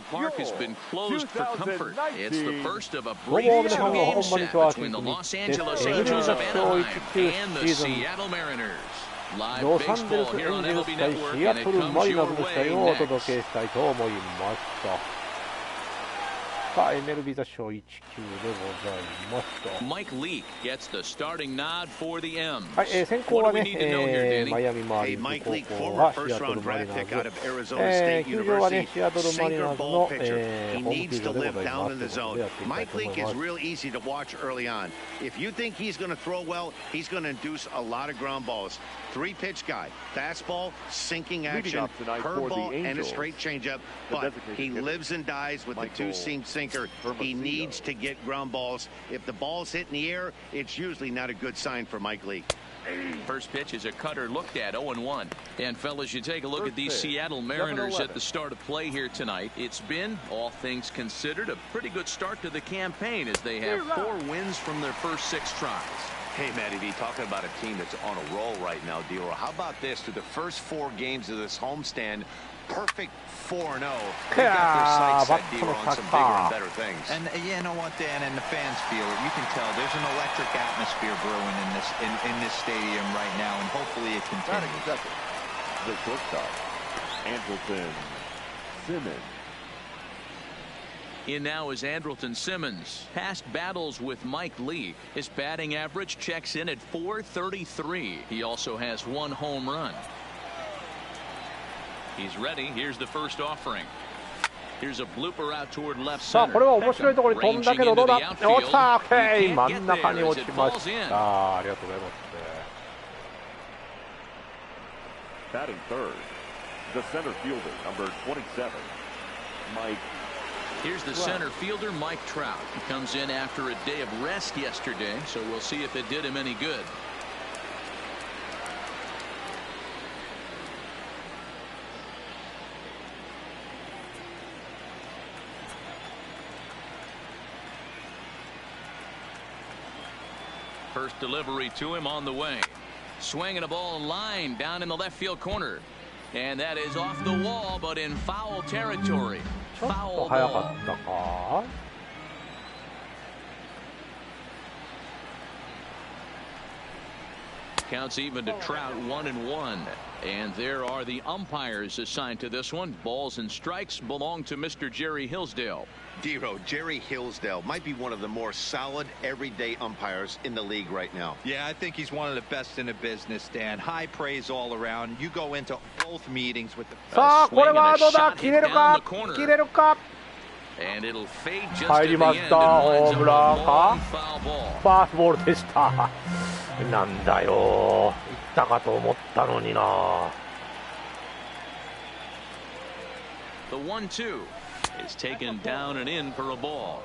Park has been closed for comfort. It's the first of a どう brief も皆さん、 two-game こんばんに set ちは。 between the キム Los です。 Angeles メジャ Angels ー of ショー Anaheim 19 and シ the ーズン Seattle Mariners. ロ Live サンゼル baseball スエ here ン on ジェル MLB ス対 Network, シア and ト it ルマ comes リナー your ズの試 way 合をお届 next. けしたいと思います。さあ、MLB ザショー19でございますと。 Mike Leake gets the starting nod for the M's. はい、先行は What do ね we need to know here, Danny? マイアミマーリンズ高校がシアトルマリナーズ、球場はねシアトルマリナーズの、ホーム球場でございますということでやっていきたいと思います。 Mike Leake is real easy to watch early on. If you think he's going to throw well, he's going to induce a lot of ground balls. Three-pitch guy, fastball, sinking action, curveball, and a straight changeup. But he lives and dies with the two-seam sinker. He needs to get ground balls. If the ball's hit in the air, it's usually not a good sign for Mike Leake. First pitch is a cutter looked at 0-1. And fellas, you take a look at these Seattle Mariners at the start of play here tonight. It's been, all things considered, a pretty good start to the campaign as they have 4 wins from their first 6 tries. Hey, Matty V, talking about a team that's on a roll right now, D-Roll. How about this? Through the first 4 games of this homestand, perfect 4-0. They got their sights set, D-Roll, on some bigger and better things. And you know what, Dan, and the fans feel it. You can tell there's an electric atmosphere brewing in this stadium right now, and hopefully it continues. The shortstop, Andrelton Simmons. In now is Andrelton Simmons. Past battles with Mike Leake. His batting average checks in at .433. He also has 1 home run. He's ready. Here's the first offering. Here's a blooper out toward left さあ、 center. これは面白いところに飛んだけどどうだ。落ちた。OK、真ん中に落ちました。ありがとうございます。 Batting third, the center fielder, number 27, Mike. Here's the center fielder, Mike Trout. He comes in after a day of rest yesterday, so we'll see if it did him any good. First delivery to him on the way. Swinging a ball line down in the left field corner. And that is off the wall, but in foul territory. Foul ball. Counts even to Trout 1-1. And there are the umpires assigned to this one. Balls and strikes belong to Mr. Jerry Hillsdale. D-Roll, Jerry Hillsdale might be one of the more solid everyday umpires in the league right now. Yeah, I think he's one of the best in the business, Dan. High praise all around. You go into both meetings with the さあ、これはどうだ。切れるか。切れるか。 And it'll fade just 入 at り the ま end し and た。ホ winds ー up ムラン a か long foul ball. ファーストボールでした。なんだよ。いったかと思ったのにな。 The 1-2 is taken down and in for a ball.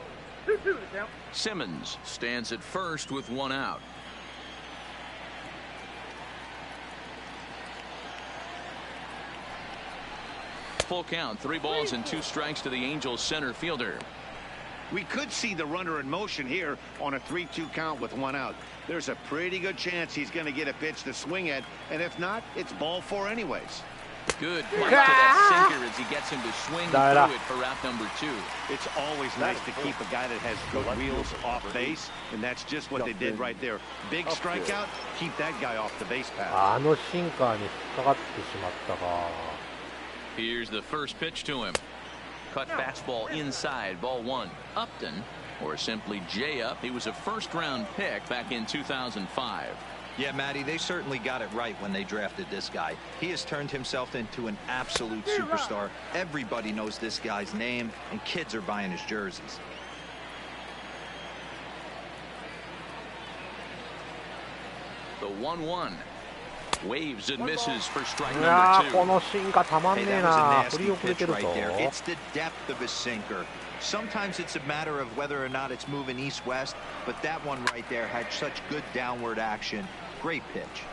Simmons stands at first with 1 out. Full count, 3 balls and 2 strikes to the Angels center fielder. We could see the runner in motion here on a 3-2 count with 1 out. There's a pretty good chance he's going to get a pitch to swing at, and if not, it's ball 4 anyways. Good bite to that sinker as he gets him to swing through it for out number 2. It's always nice to keep a guy that has good wheels off base, and that's just what they did right there. Big strikeout, keep that guy off the base path. あのシンカーに引っかかってしまったか。 Here's the first pitch to him. Cut fastball inside, ball 1. Upton, or simply J Up. He was a first-round pick back in 2005. Yeah, Matty, they certainly got it right when they drafted this guy. He has turned himself into an absolute superstar. Everybody knows this guy's name, and kids are buying his jerseys. The 1-1. Waves and misses for strike いや number 2. このシンカーたまんね Hey, え that was な。 a 振り nasty 遅れて pitch る right ぞ。 there. It's the depth of a sinker. Sometimes it's a matter of whether or not it's moving east-west, but that one right there had such good downward action. Great pitch.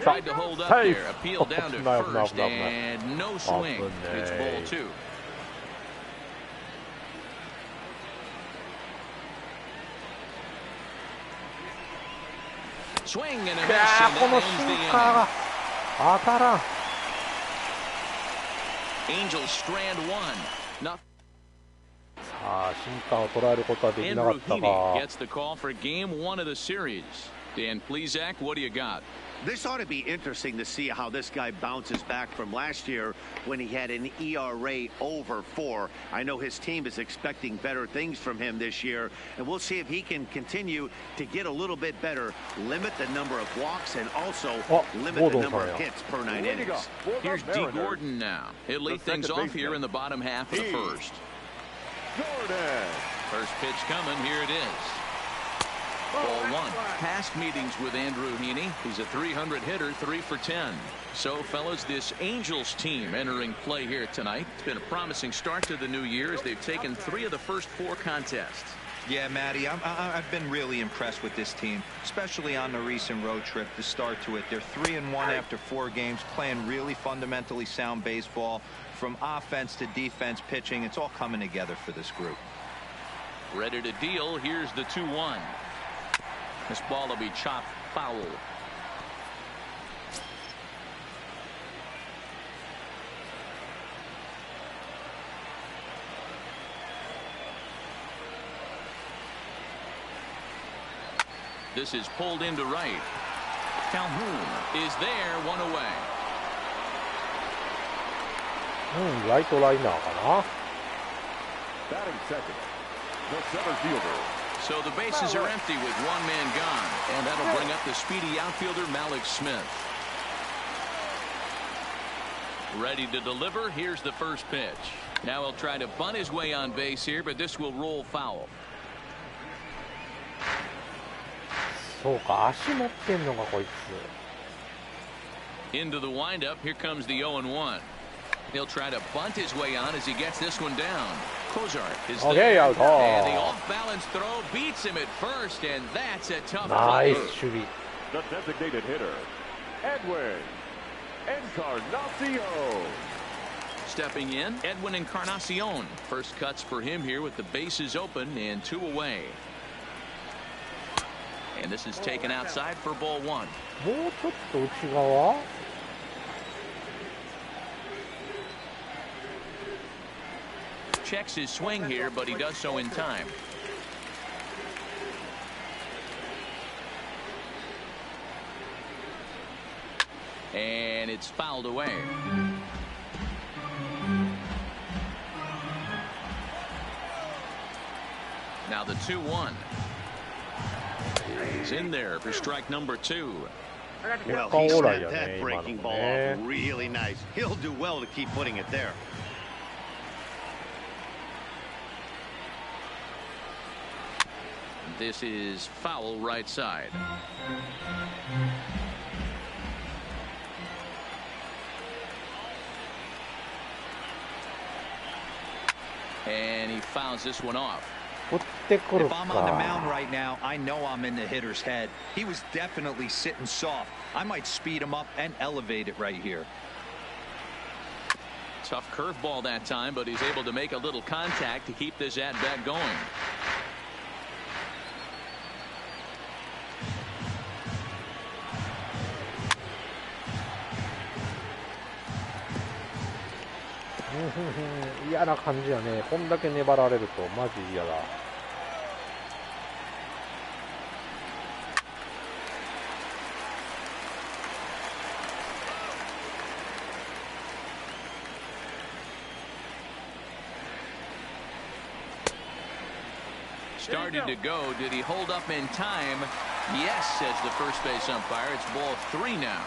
Tried to hold up there. Appeal down to first and no swing. It's ball 2. Swing and a こ miss, and の that シ ends the ンカーが inning. 当たらん。 Angels strand one. Nothing. さあシンカーを捉えることはできなかっ Andrew た Heaney が gets the call for game 1 of the series. Dan Plesac, what do you got? This ought to be interesting to see how this guy bounces back from last year when he had an ERA over 4. I know his team is expecting better things from him this year, and we'll see if he can continue to get a little bit better, limit the number of walks, and also limit the number of hits per 9 innings. Here's D. Gordon now. He'll lead things off here in the bottom half of the first. First pitch coming. Here it is. Ball 1. Past meetings with Andrew Heaney. He's a 300 hitter, 3 for 10. So, fellas, this Angels team entering play here tonight. It's been a promising start to the new year as they've taken 3 of the first 4 contests. Yeah, Matty, I've been really impressed with this team, especially on the recent road trip, the start to it. They're 3-1 after 4 games, playing really fundamentally sound baseball. From offense to defense, pitching, it's all coming together for this group. Ready to deal. Here's the 2-1. This ball will be chopped foul. This is pulled into right. Calhoun is there, 1 away. ライトライナーかな。 Batting second, the center fielder. So the bases are empty with 1 man gone, and that'll bring up the speedy outfielder Malik Smith. Ready to deliver. Here's the first pitch. Now he'll try to bunt his way on base here, but this will roll foul. そうか、足持ってんのがこいつ。 Into the windup. Here comes the 0-1. He'll try to bunt his way on as he gets this one down. Kozart is there, and the off-balance throw beats him at first, and that's a tough Nice play. 守備。 The designated hitter, Edwin Encarnacion. Stepping in, Edwin Encarnacion. First cuts for him here with the bases open and 2 away. And this is taken outside for ball 1. もうちょっと内側。 Checks his swing here, but he does so in time. And it's fouled away. Now the 2-1. He's in there for strike number 2. Well, he snapped that breaking ball off really nice. He'll do well to keep putting it there. This is foul right side. And he fouls this one off. If I'm on the mound right now, I know I'm in the hitter's head. He was definitely sitting soft. I might speed him up and elevate it right here. Tough curveball that time, but he's able to make a little contact to keep this at-bat going. Mm-hmm. 嫌な感じやね。こんだけ粘られるとマジ嫌だ。Started to go. Did he hold up in time? Yes, says the first base umpire. It's ball 3 now.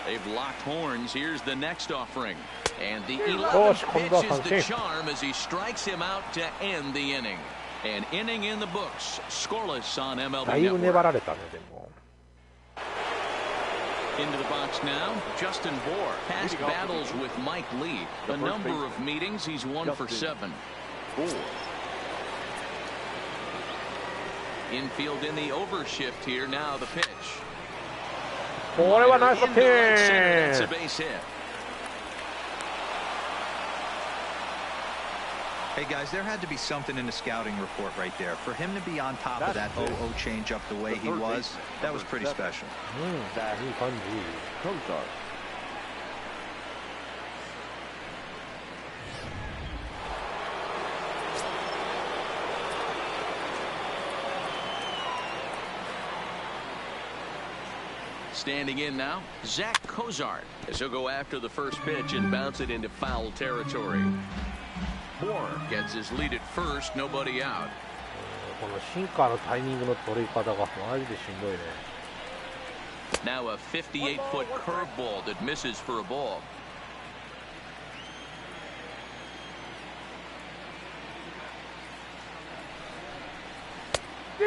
They've locked horns. Here's the next offering. And the 11th pitch is the charm as he strikes him out to end the inning. An inning in the books. Scoreless on MLB Network. Into the box now, Justin Bohr. Past battles with Mike Lee. A number of meetings. He's 1 for 7. Infield in the overshift here. Now the pitch. これはナイスピン。 That's a base hit. Hey guys, there had to be something in the scouting report right there. For him to be on top of that 0-0 changeup the way he was, that was pretty special. いい感じ。Standing in now, Zach Cozart, as he'll go after the first pitch and bounce it into foul territory. Moore gets his lead at first, nobody out. このシンカーのタイミングの取り方がマジでしんどいね。Now a 58-foot curveball that misses for a ball.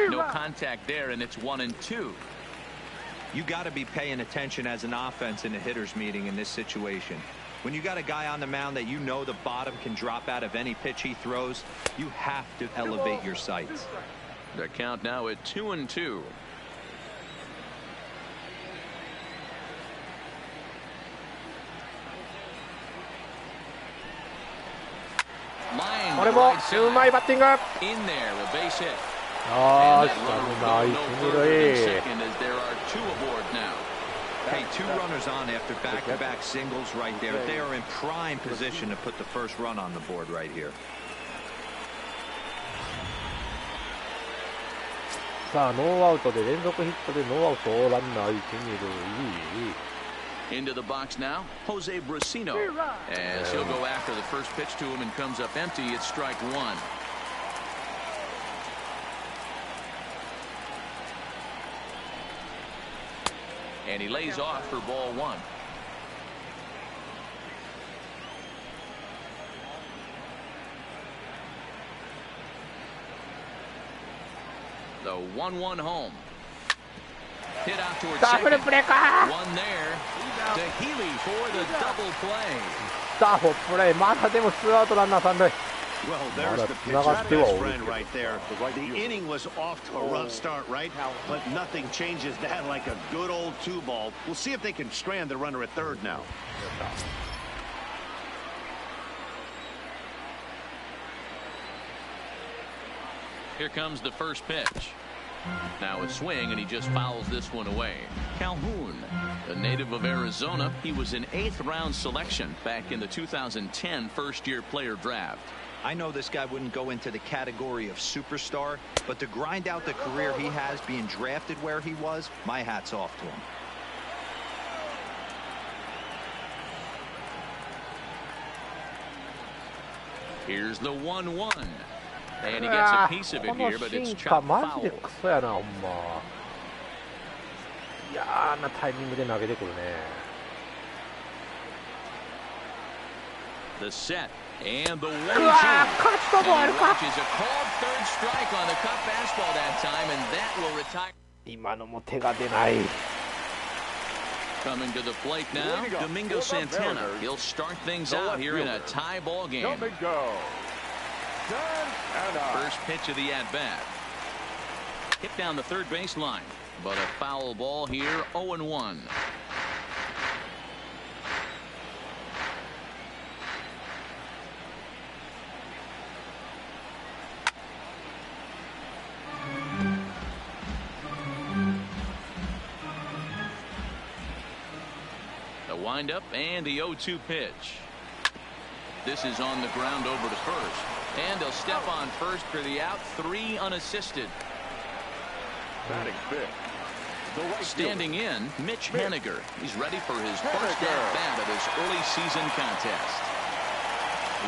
No contact there, and it's 1-2. You got to be paying attention as an offense in a hitter's meeting in this situation. When you got a guy on the mound that you know the bottom can drop out of any pitch he throws, you have to elevate your sights. The count now at 2-2. Line これもうまいバッティング。 in there, a base hit. ああ、 And し that か runner も will ナイ go ス no 二 further than 塁。 second as there are two aboard now. Hey, two runners on after back-to-back singles right there. They are in prime position to put the first run on the board right here. さあノーアウトで連続ヒットでノーアウトランナー一二塁。Into the box now, Jose Brasino, as he'll go after the first pitch to him and comes up empty. It's strike one. And he lays off for ball one. The 1-1 home. Hit out towards ダブル second. プレーか。 One there to Healy for the double play. ダブルプレー。まだでもツーアウトランナー三塁。 Well, there's the pitcher's best friend right there. The inning was off to a rough start, right? But nothing changes that like a good old two ball. We'll see if they can strand the runner at third now. Here comes the first pitch. Now a swing, and he just fouls this one away. Calhoun, a native of Arizona, he was an 8th round selection back in the 2010 first-year player draft. I know this guy wouldn't go into the category of superstar, but to grind out the career he has being drafted where he was, my hat's off to him. Here's the 1-1. And he gets a piece of it here, but it's chopped マジ foul. でクソやなほんま。嫌なタイミングで投げてくるね。 The set and the 1-2. うわー、カットボール And he か。 watches a called third strike on the cut fastball that time, and that will retire. 今のも手が出ない。 Coming to the plate now, Domingo Santana. He'll start things out here in a tie ball game. First pitch of the at-bat. Hit down the third baseline, but a foul ball here, 0-1. The windup and the 0-2 pitch. This is on the ground over to first. And he'll step on first for the out. 3 unassisted. Standing in, Mitch Haniger. He's ready for his first at-bat of this early season contest.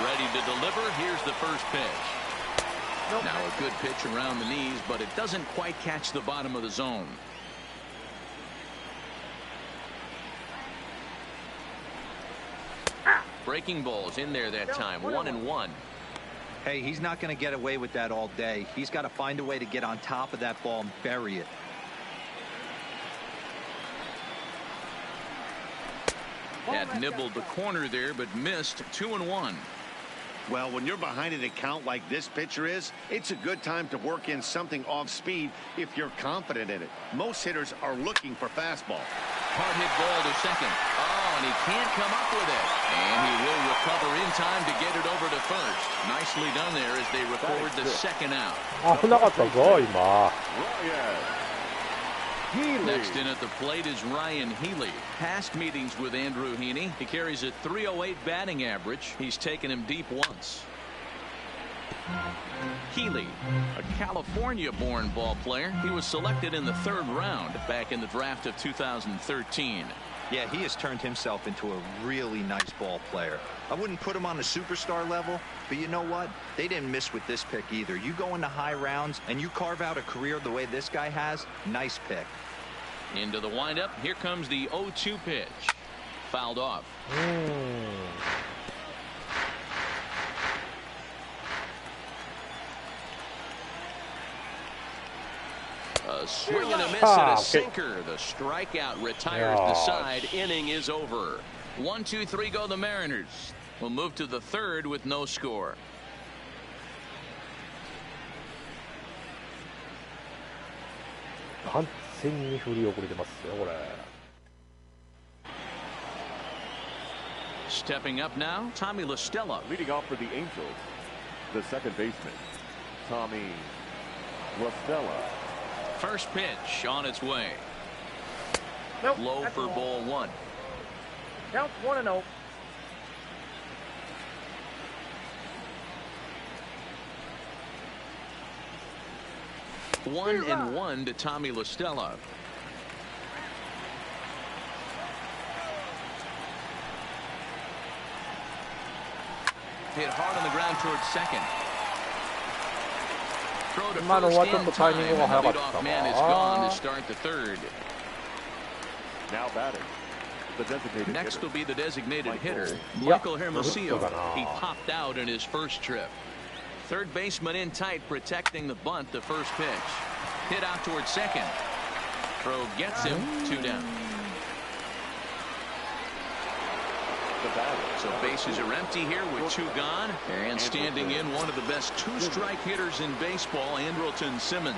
Ready to deliver. Here's the first pitch. Now a good pitch around the knees, but it doesn't quite catch the bottom of the zone. Breaking balls in there that time. 1-1. Hey, he's not going to get away with that all day. He's got to find a way to get on top of that ball and bury it. Had nibbled the corner there, but missed. 2-1. Well, when you're behind an account like this pitcher is, it's a good time to work in something off speed if you're confident in it. Most hitters are looking for fastball. Hard hit ball to second. Oh, and he can't come up with it. And he will recover in time to get it over to first. Nicely done there as they record the second out. 危なかったぞ今。 Next in at the plate is Ryan Healy. Past meetings with Andrew Heaney. He carries a .308 batting average. He's taken him deep once. Healy, a California-born ball player. He was selected in the 3rd round back in the draft of 2013. Yeah, he has turned himself into a really nice ball player. I wouldn't put him on the superstar level, but you know what? They didn't miss with this pick either. You go into high rounds and you carve out a career the way this guy has, nice pick. Into the windup. Here comes the 0-2 pitch. Fouled off. A swing and a miss and a sinker. The strikeout retires the side. Inning is over. 1-2-3 go the Mariners. We'll move to the 3rd with no score. Stepping up now, Tommy La Stella. Leading off for the Angels, the second baseman, Tommy La Stella. First pitch on its way. Nope, low for ball 1. Count 1-0. One and one to Tommy La Stella. Hit hard on the ground towards second. Throw to first in time, and the leadoff man is gone to start the 3rd. Now batting, the designated Next hitter. will be the designated hitter, Michael Hermosillo. He popped out in his first trip. Third baseman in tight, protecting the bunt. The first pitch. Hit out towards second. Throw gets him. 2 down. So bases are empty here with 2 gone. And standing in one of the best 2-strike hitters in baseball, Andrelton Simmons.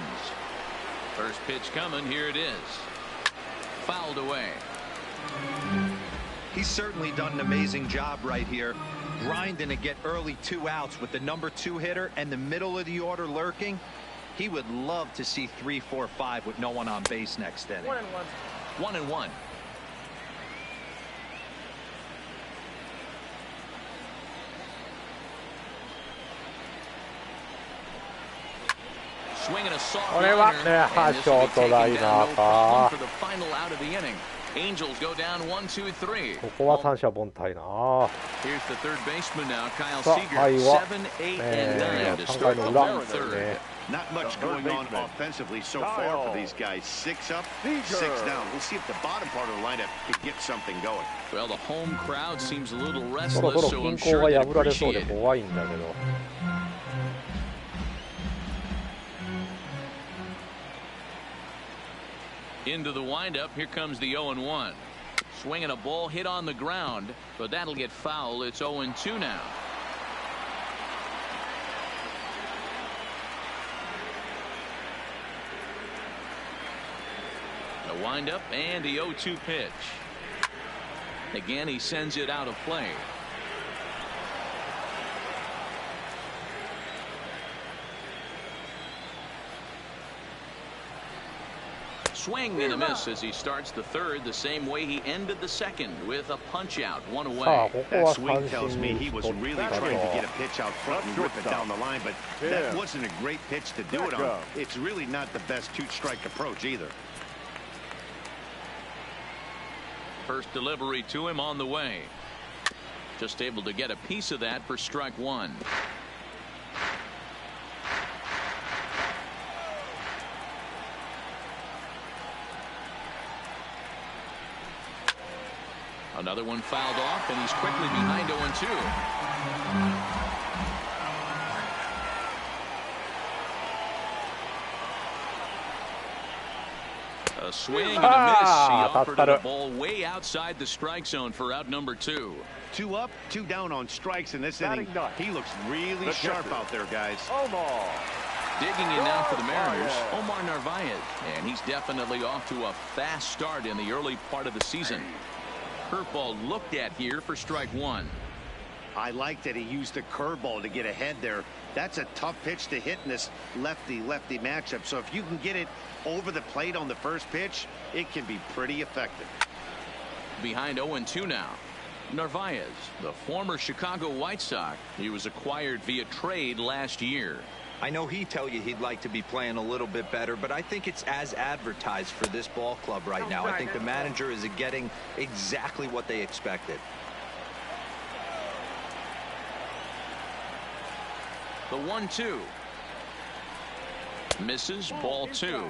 First pitch coming. Here it is. Fouled away. He's certainly done an amazing job right here, grinding to get early 2 outs with the number 2 hitter and the middle of the order lurking. He would love to see 3, 4, 5 with no one on base next inning. 1-1. 1-1. Swing and a soft liner, and this will be taken down, no problem for the final out of the inning. Angels go down 1-2-3. ここは三者凡退な。 Here's the third baseman now, Kyle Seager. 7, 8, and 9 to start the whole 3rd. Not much going on offensively so far for these guys. 6 up, 6 down. We'll see if the bottom part of the lineup can get something going. Well, the home crowd seems a little そろ restless, そろ so I'm 均衡 sure が they 破られそう appreciate で it. 怖いんだけど。 Into the windup. Here comes the 0-1. Swinging a ball hit on the ground, but that'll get foul. It's 0-2 now. The windup and the 0-2 pitch. Again, he sends it out of play. Swing and a miss as he starts the 3rd the same way he ended the 2nd with a punch out, 1 away. That swing tells me he was really trying to get a pitch out front and rip it down the line, but that wasn't a great pitch to do it on. It's really not the best 2-strike approach either. First delivery to him on the way. Just able to get a piece of that for strike 1. Another one fouled off, and he's quickly behind 0-2. A swing and a miss. He offered the ball way outside the strike zone for out number 2. 2 up, 2 down on strikes in this inning. He looks really sharp out there, guys. Omar. Digging in now for the Mariners, Omar Narvaez. And he's definitely off to a fast start in the early part of the season. curveball looked at here for strike one. I like that he used the curveball to get ahead there. That's a tough pitch to hit in this lefty-lefty matchup. So if you can get it over the plate on the first pitch, it can be pretty effective. Behind 0-2 now. Narvaez, the former Chicago White Sox. He was acquired via trade last year. I know he'd tell you he'd like to be playing a little bit better, but I think it's as advertised for this ball club right now. I think the manager is getting exactly what they expected. The 1-2. Misses, ball two.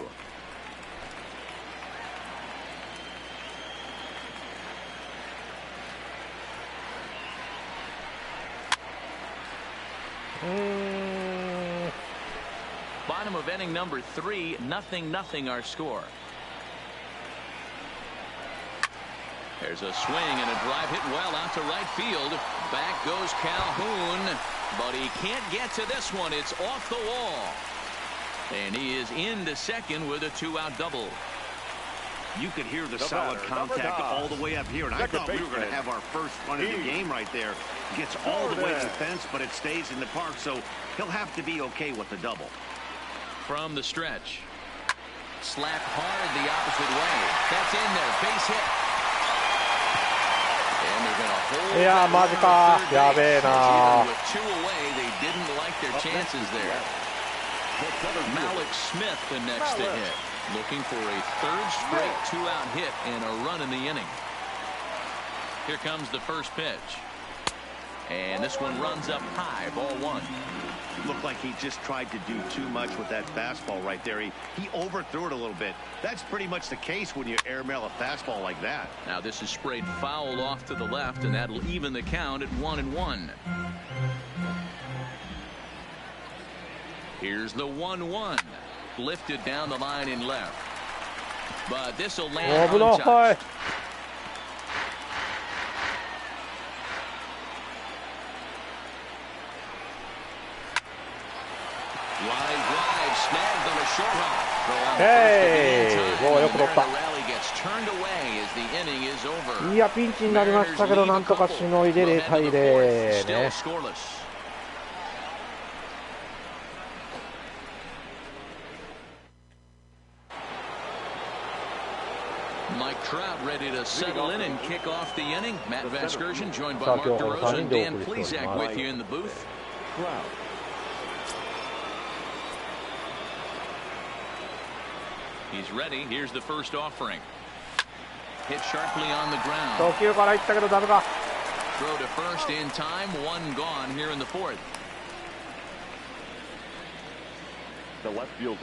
Bottom of inning number 3, 0-0 our score. There's a swing and a drive hit well out to right field. Back goes Calhoun, but he can't get to this one. It's off the wall. And he is into second with a 2-out double. You could hear the solid contact all the way up here, and I thought we were going to have our first run of the game right there. Gets all the way to the fence, but it stays in the park, so he'll have to be okay with the double. From the stretch. Slap hard the opposite way. That's in there. Base hit. And they're going to hold that runner on third base. With 2 away, they didn't like their chances there. Malik Smith the next to hit. Looking for a third straight 2-out hit and a run in the inning. Here comes the first pitch. And this one runs up high, ball one. Looked like he just tried to do too much with that fastball right there. He overthrew it a little bit. That's pretty much the case when you airmail a fastball like that. Now this is sprayed foul off to the left, and that'll even the count at 1-1. Here's the 1-1. Lifted down the line in left. But this will land untouched. Line drive snagged on a short hop. Hey, rally gets turned away as the inning is over. いやピンチになりましたけどなんとかしのいで0対0ね。 Still scoreless. Mike Trout ready to settle in and kick off the inning. Matt Vasgersian joined by Mark DeRosa and Dan Plesac with you in the booth. He's ready. Here's the first offering. Hit sharply on the ground. 初球からいったけどダメか。 Throw to first in time. One gone here in the fourth.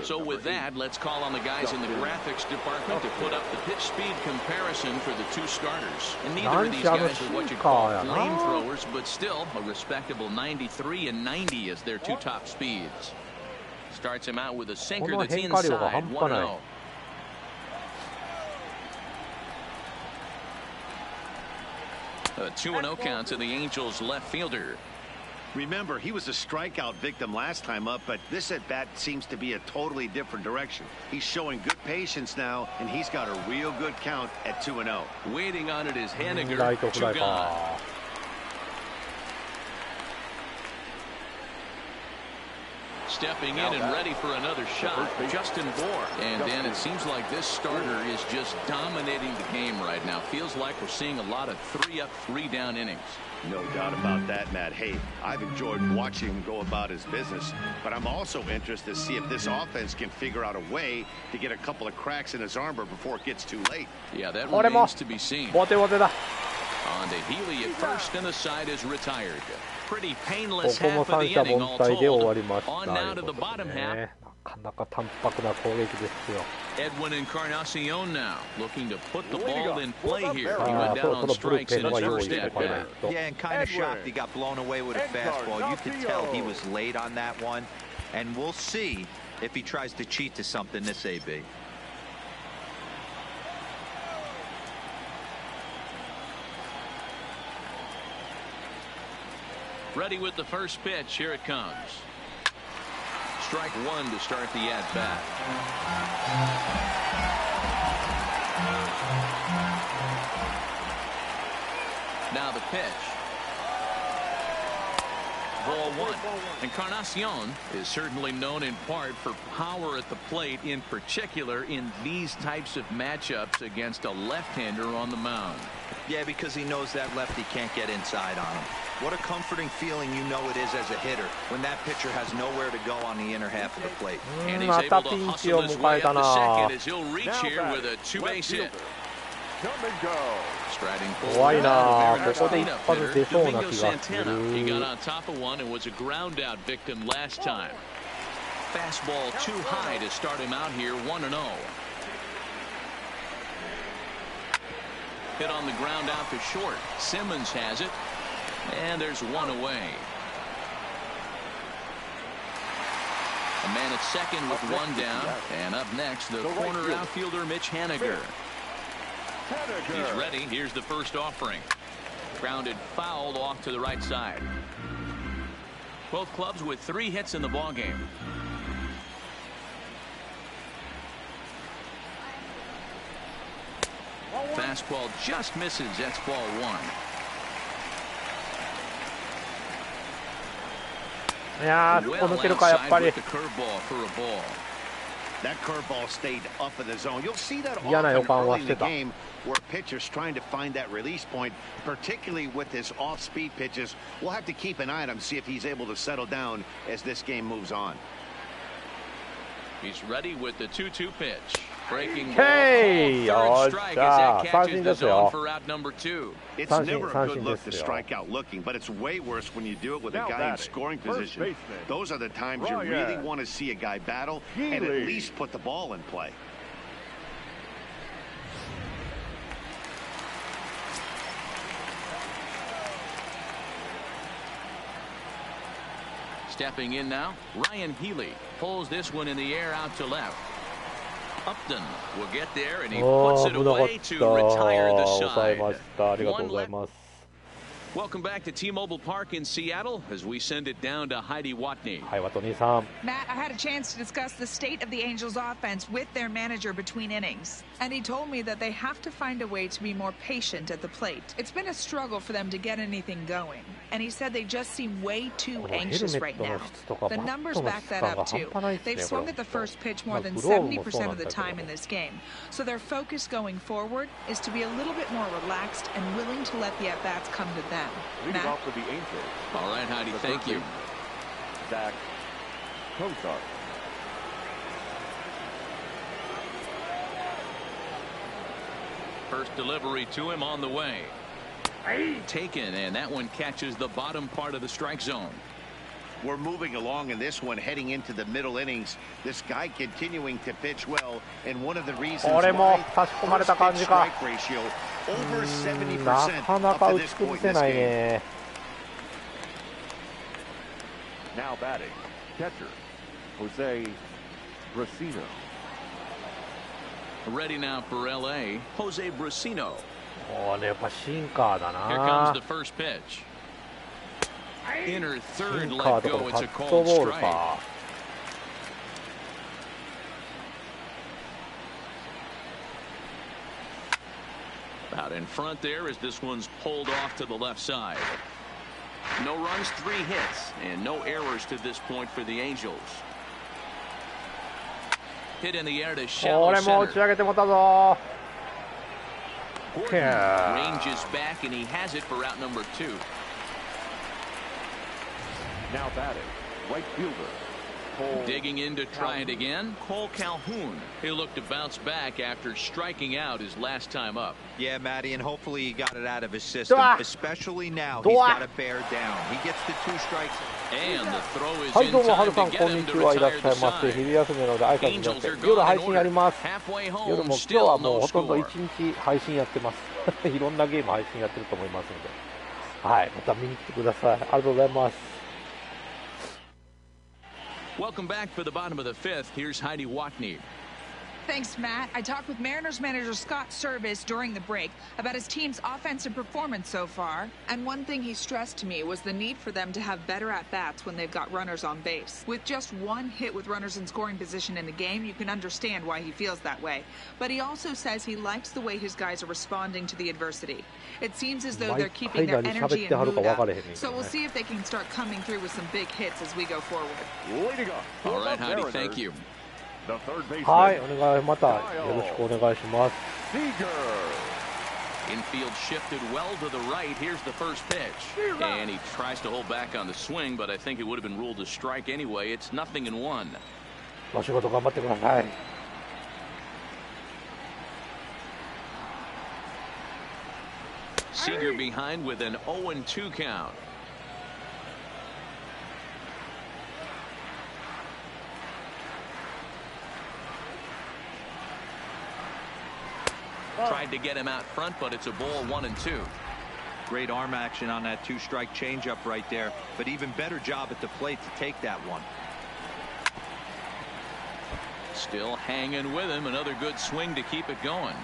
So with that, let's call on the guys in the graphics department to put up the pitch speed comparison for the two starters. And neither of these guys are what you call flamethrowers, but still a respectable 93 and 90 as their two top speeds. Starts him out with a sinker that's inside, 1-0. A 2-0 count to the Angels left fielder. Remember, he was a strikeout victim last time up, but this at-bat seems to be a totally different direction. He's showing good patience now, and he's got a real good count at 2-0. Waiting on it is Haniger, 2 gone. Stepping in and ready for another shot, Justin Bour. And Dan, it seems like this starter is just dominating the game right now. Feels like we're seeing a lot of 3-up, 3-down innings. No doubt about that, Matt. Hey, I've enjoyed watching him go about his business, but I'm also interested to see if this offense can figure out a way to get a couple of cracks in his armor before it gets too late. Yeah, that remains to be seen. ボテボテだ。 On to Healy at first, and the side is retired. Pretty painless half of the inning all told. On now to the bottom half. なかなか淡白な攻撃ですよ。 Edwin Encarnacion now looking to put the ball in play here. He went down on strikes in his first at bat. Yeah, and kind of shocked he got blown away with a fastball. You could tell he was late on that one, and we'll see if he tries to cheat to something this AB. Ready with the first pitch. Here it comes. Strike one to start the at-bat. Now the pitch. Ball one. Encarnacion is certainly known in part for power at the plate, in particular in these types of matchups against a left-hander on the mound. Yeah, because he knows that lefty can't get inside on him. What a comforting feeling you know it is as a hitter when that pitcher has nowhere to go on the inner half of the plate. And he's able to hustle his way up the second as he'll reach here with a two-base hit. Striding forward, Mariners cleanup hitter Domingo Santana. He got on top of one and was a ground-out victim last time. Fastball too high to start him out here, 1-0. Hit on the ground out to short. Simmons has it, and there's one away. A man at second with one down, and up next the corner outfielder Mitch Haniger. He's ready. Here's the first offering. Grounded foul off to the right side. Both clubs with 3 hits in the ballgame. Fastball just misses. That's ball one. いやー、ここ抜けるかやっぱり。 That curveball stayed up in the zone. You'll see that often 嫌な予感は early し in て the た。 game where pitchers trying to find that release point, particularly with his off-speed pitches. We'll have to keep an eye on him, see if he's able to settle down as this game moves on. He's ready with the 2-2 pitch. Breaking Hey! ball. Third strike as that catches the zone for out number 2. It's never a good look to strike out looking, but it's way worse when you do it with a guy in scoring position. Those are the times you really want to see a guy battle and at least put the ball in play. Stepping in now, Ryan Healy pulls this one in the air out to left. Upton will get there, and he puts it away to retire the side. Welcome back to T-Mobile Park in Seattle as we send it down to Heidi Watney. Matt, I had a chance to discuss the state of the Angels offense with their manager between innings, and he told me that they have to find a way to be more patient at the plate. It's been a struggle for them to get anything going, and he said they just seem way too anxious right now. The numbers back that up too. They've swung at the first pitch more than 70% of the time in this game, so their focus going forward is to be a little bit more relaxed and willing to let the at-bats come to them. Leading off for the Angels. All right, Heidi, thank you. Zach Kozar. First delivery to him on the way. Taken, and that one catches the bottom part of the strike zone. We're moving along in this one, heading into the middle innings. This guy continuing to pitch well, and one of the reasons why first pitch strike ratio over 70% up to this point in this game. Now batting, catcher Jose Brasino. Ready now for LA, Jose Brasino. これやっぱシンカーだ Here な comes the first pitch. Inner シ third ンカー let とか go. カ It's a ット called ボール strike. か Out in front there as this one's pulled off to the left side. No runs, 3 hits, and no errors to this point for the Angels. Hit in the air to こ shallow れも打ち center. 上げてもたぞ Gordon ranges back, and he has it for out number 2. Now batting, right fielder Cole. Digging in to try it again, Cole Calhoun. He'll look to bounce back after striking out his last time up. Yeah, Matty, and hopefully he got it out of his system, especially now he's got to bear down. He gets the 2 strikes. And the throw is はい、 in どうも、はる time さん、 to こ get んに him ち to は。いらっ retire しゃ the いませ。 side. 昼休みなので挨拶になっ Angels て are 夜 going 配 in 信やり order. ます。 Halfway 夜 home, も今日 still はもう no ほとんど score. 1日配信やってます。いろんなゲーム配信やってると思いますので。はい、また見に来てください。ありがとうございます。 Welcome back for the bottom of the 5th. Here's Heidi Watney. Thanks, Matt. I talked with Mariners manager Scott Service during the break about his team's offensive performance so far. And one thing he stressed to me was the need for them to have better at-bats when they've got runners on base. With just one hit with runners in scoring position in the game, you can understand why he feels that way. But he also says he likes the way his guys are responding to the adversity. It seems as though they're keeping their energy and mood up. So we'll see if they can start coming through with some big hits as we go forward. All right, Heidi, thank you. はい、お願い、またよろしくお願いします。Infield shifted well to the right. Here's the first pitch. And he tries to hold back on the swing, but I think it would have been ruled a strike anyway. It's 0-1. お仕事頑張ってください。Seager behind with an 0-2 count. Tried to get him out front, but it's a ball 1-2. Great arm action on that two-strike changeup right there, but even better job at the plate to take that one. Still hanging with him. Another good swing to keep it going.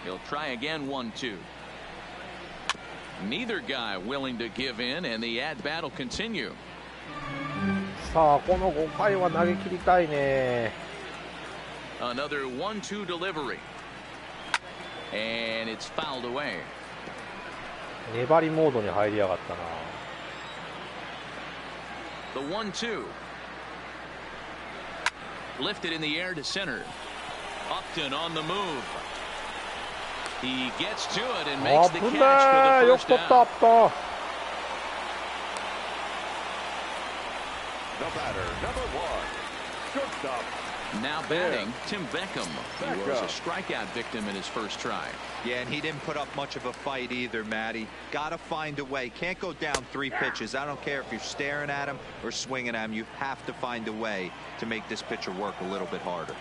He'll try again. 1-2. Neither guy willing to give in, and the at-bat will continue. さあこの5回は投げ切りたいね。Another 1-2 delivery. And it's fouled away. 粘りモードに入りやがったな。The 1-2. Lifted in the air to center. Upton on the move. He gets to it and makes the catch for the first down. The batter, number 1, shortstop. Now batting, Tim Beckham. He was a strikeout victim in his first try. Yeah, and he didn't put up much of a fight either, Matty. Got to find a way. Can't go down 3 pitches. I don't care if you're staring at him or swinging at him. You have to find a way to make this pitcher work a little bit harder.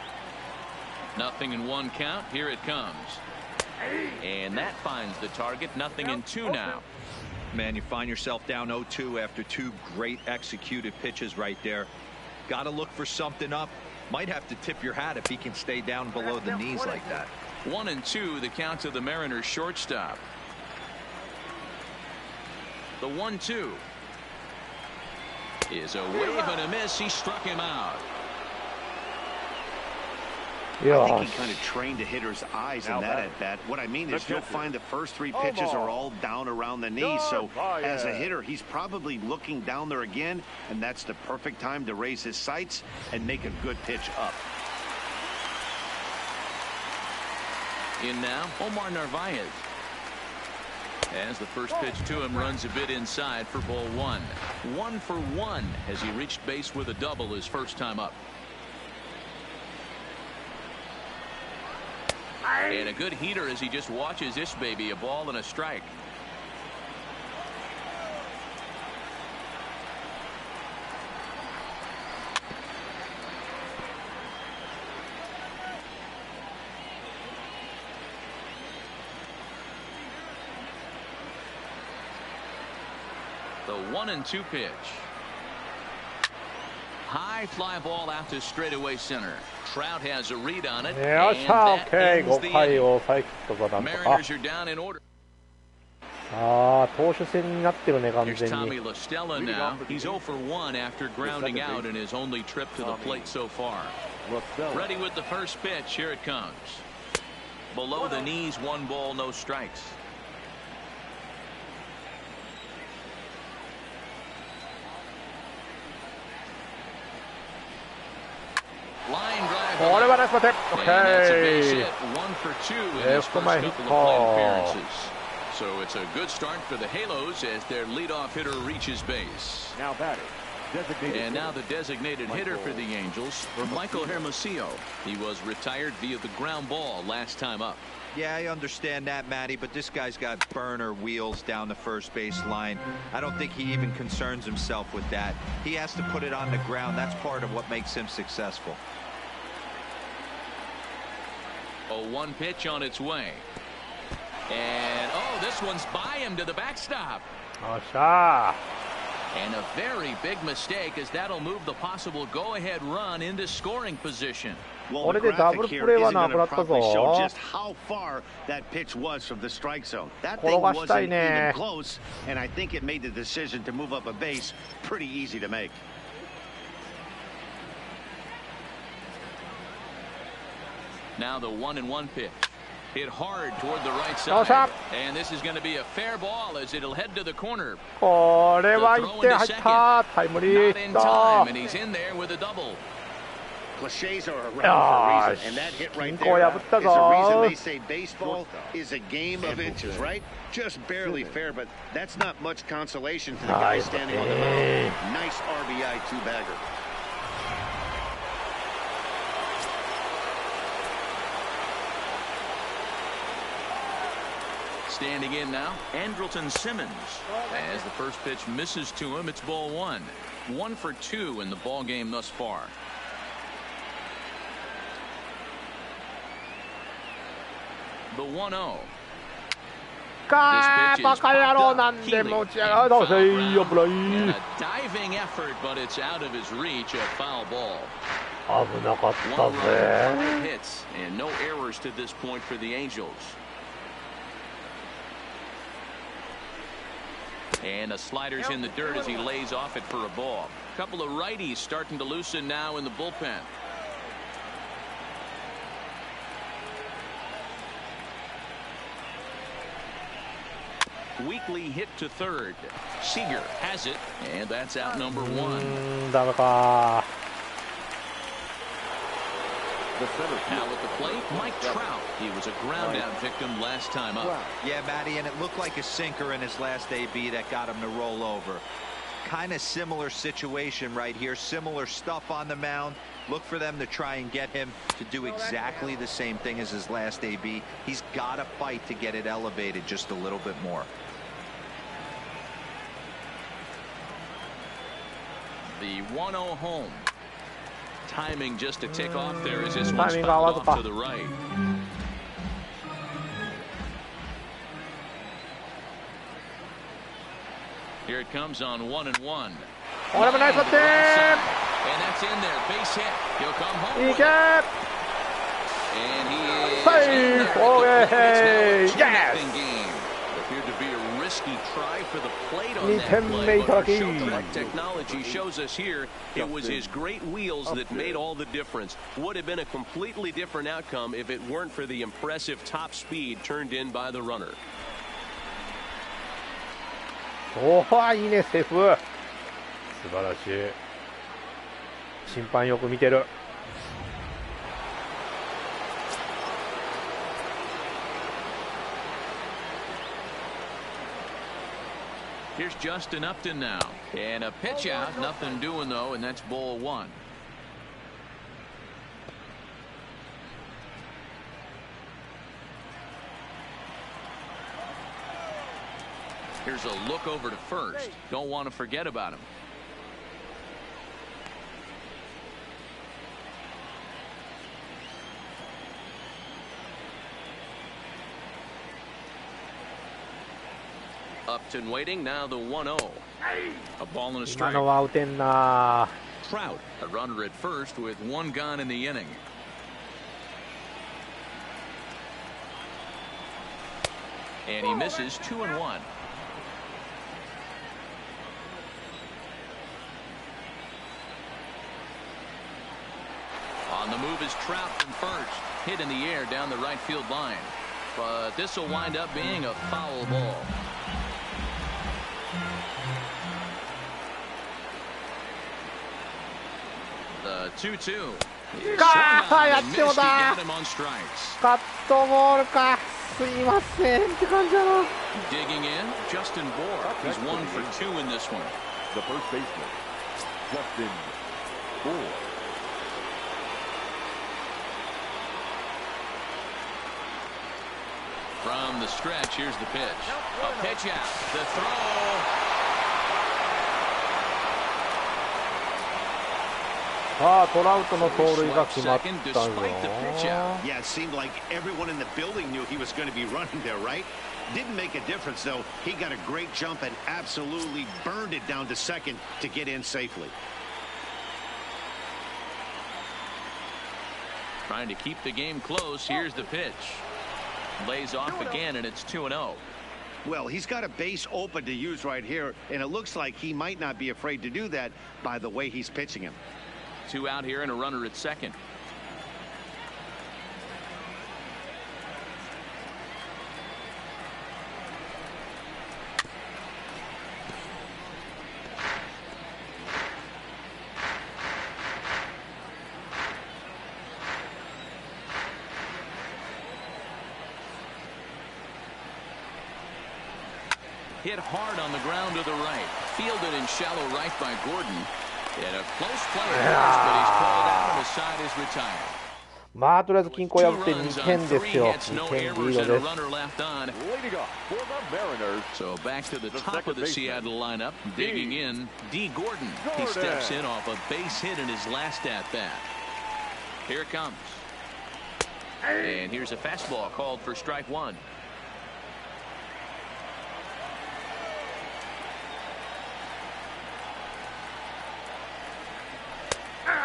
0-1 count. Here it comes. And that finds the target. 0-2 now. Man, you find yourself down 0-2 after 2 great executed pitches right there. Got to look for something up. Might have to tip your hat if he can stay down below the knees like that. 1-2, the count to the Mariners shortstop. The 1-2 is a wave and a miss. He struck him out. I think he kind of trained the hitter's eyes in that at bat. What I mean is you'll find the first 3 pitches are all down around the knees. So as a hitter, he's probably looking down there again, and that's the perfect time to raise his sights and make a good pitch up. In now, Omar Narvaez. As the first pitch to him runs a bit inside for ball 1. 1 for 1 as he reached base with a double his first time up. And a good heater as he just watches this baby, a ball and a strike. The 1-2 pitch. High fly ball out to straightaway center. Trout has a read on it. And that ends the inning. Mariners are down in order. ああ、投手戦になってるね、完全 Here's に。 Tommy La Stella now. He's 0 for 1 after grounding out in his only trip to the plate so far. Ready with the first pitch. Here it comes. Below the knees, 1 ball, no strikes. Line drive. これはナイスバテ。オッケ And that's a base ー。 hit. 1 for 2 in his first couple of plate appearances. So it's a good start for the Halos as their leadoff hitter reaches base. Now batting. And now the designated hitter for the Angels, Michael Hermosillo. He was retired via the ground ball last time up. Yeah, I understand that, Matty, but this guy's got burner wheels down the first base line. I don't think he even concerns himself with that. He has to put it on the ground. That's part of what makes him successful. A 1 pitch on its way. And, oh, this one's by him to the backstop. よっしゃ And a very big mistake, as that'll move the possible go-ahead run into scoring position. これでダブルプレーはなくなったぞ。転がしたいね。Now the 1-1 pitch. Hit hard toward the right side. And this is going to be a fair ball as it'll head to the corner. これは1点入った。タイムリー。 Not in time, and he's in there with a double. Cliches are around for a reason, and that hit right there is a reason they say baseball is a game of inches, right? Just barely fair, but that's not much consolation for the guy standing on the mound. Nice RBI two-bagger. Standing in now, Andrelton Simmons. As the first pitch misses to him, it's ball one. 1 for 2 in the ball game thus far. The 1-0. バカ野郎なんで持ち上がる。いいよ、プレイ。 And a diving effort, but it's out of his reach, a foul ball. 危なかった1 ぜ。 run, 4 hits, and no errors to this point for the Angels. And a slider's in the dirt as he lays off it for a ball. A couple of righties starting to loosen now in the bullpen. Weakly hit to third. Seager has it, and that's out number 1. ダメか。 Now at the plate, Mike Trout. He was a ground out victim last time up. Yeah, Matty, and it looked like a sinker in his last AB that got him to roll over. Kind of similar situation right here. Similar stuff on the mound. Look for them to try and get him to do exactly the same thing as his last AB. He's got to fight to get it elevated just a little bit more. The 1-0 home. Timing just to tick off there as this one's fouled off to the right. Here it comes on 1-1. And that's in there. Base hit. He'll come home with it. And he is safe. Yes. Game. Appeared to be a risky try for the plate on that play, but our showtime technology shows us here it was his great wheels that made all the difference. Would have been a completely different outcome if it weren't for the impressive top speed turned in by the runner. おお、いいね、セーフ。素晴らしい。審判よく見てる。Here's Justin Upton now. And a pitch out. Nothing doing, though, and that's ball 1. Here's a look over to first. Don't want to forget about him. Upton waiting, now the 1-0. A ball and a strike. Trout, a runner at first with 1 gone in the inning. And he misses 2-1. On the move is Trout from first. Hit in the air down the right field line. But this will wind up being a foul ball. The 2-2. やってもだ。カットボールか。すいませんって感じだな。Digging in, Justin Bohr. He's 1 for 2 in this one. The first baseman, Justin Bohr. From the stretch, here's the pitch. A pitch out. The throw. さあ、トラウトの盗塁が決まったぞ。Yeah, it seemed like everyone in the building knew he was going to be running there, right? Didn't make a difference, though. He got a great jump and absolutely burned it down to second to get in safely. Trying to keep the game close. Here's the pitch. Lays off again, and it's 2-0. Well, he's got a base open to use right here, and it looks like he might not be afraid to do that by the way he's pitching him. 2 out here and a runner at second. Hit hard on the ground to the right. Fielded in shallow right by Gordon. And a close play at first, but he's called out and the side is retired. まあとりあえず均衡破って2点ですよ。2点リードです。So back to the top of the Seattle lineup. Digging in, D. Gordon. He steps in off a base hit in his last at bat. Here it comes. And here's a fastball called for strike one.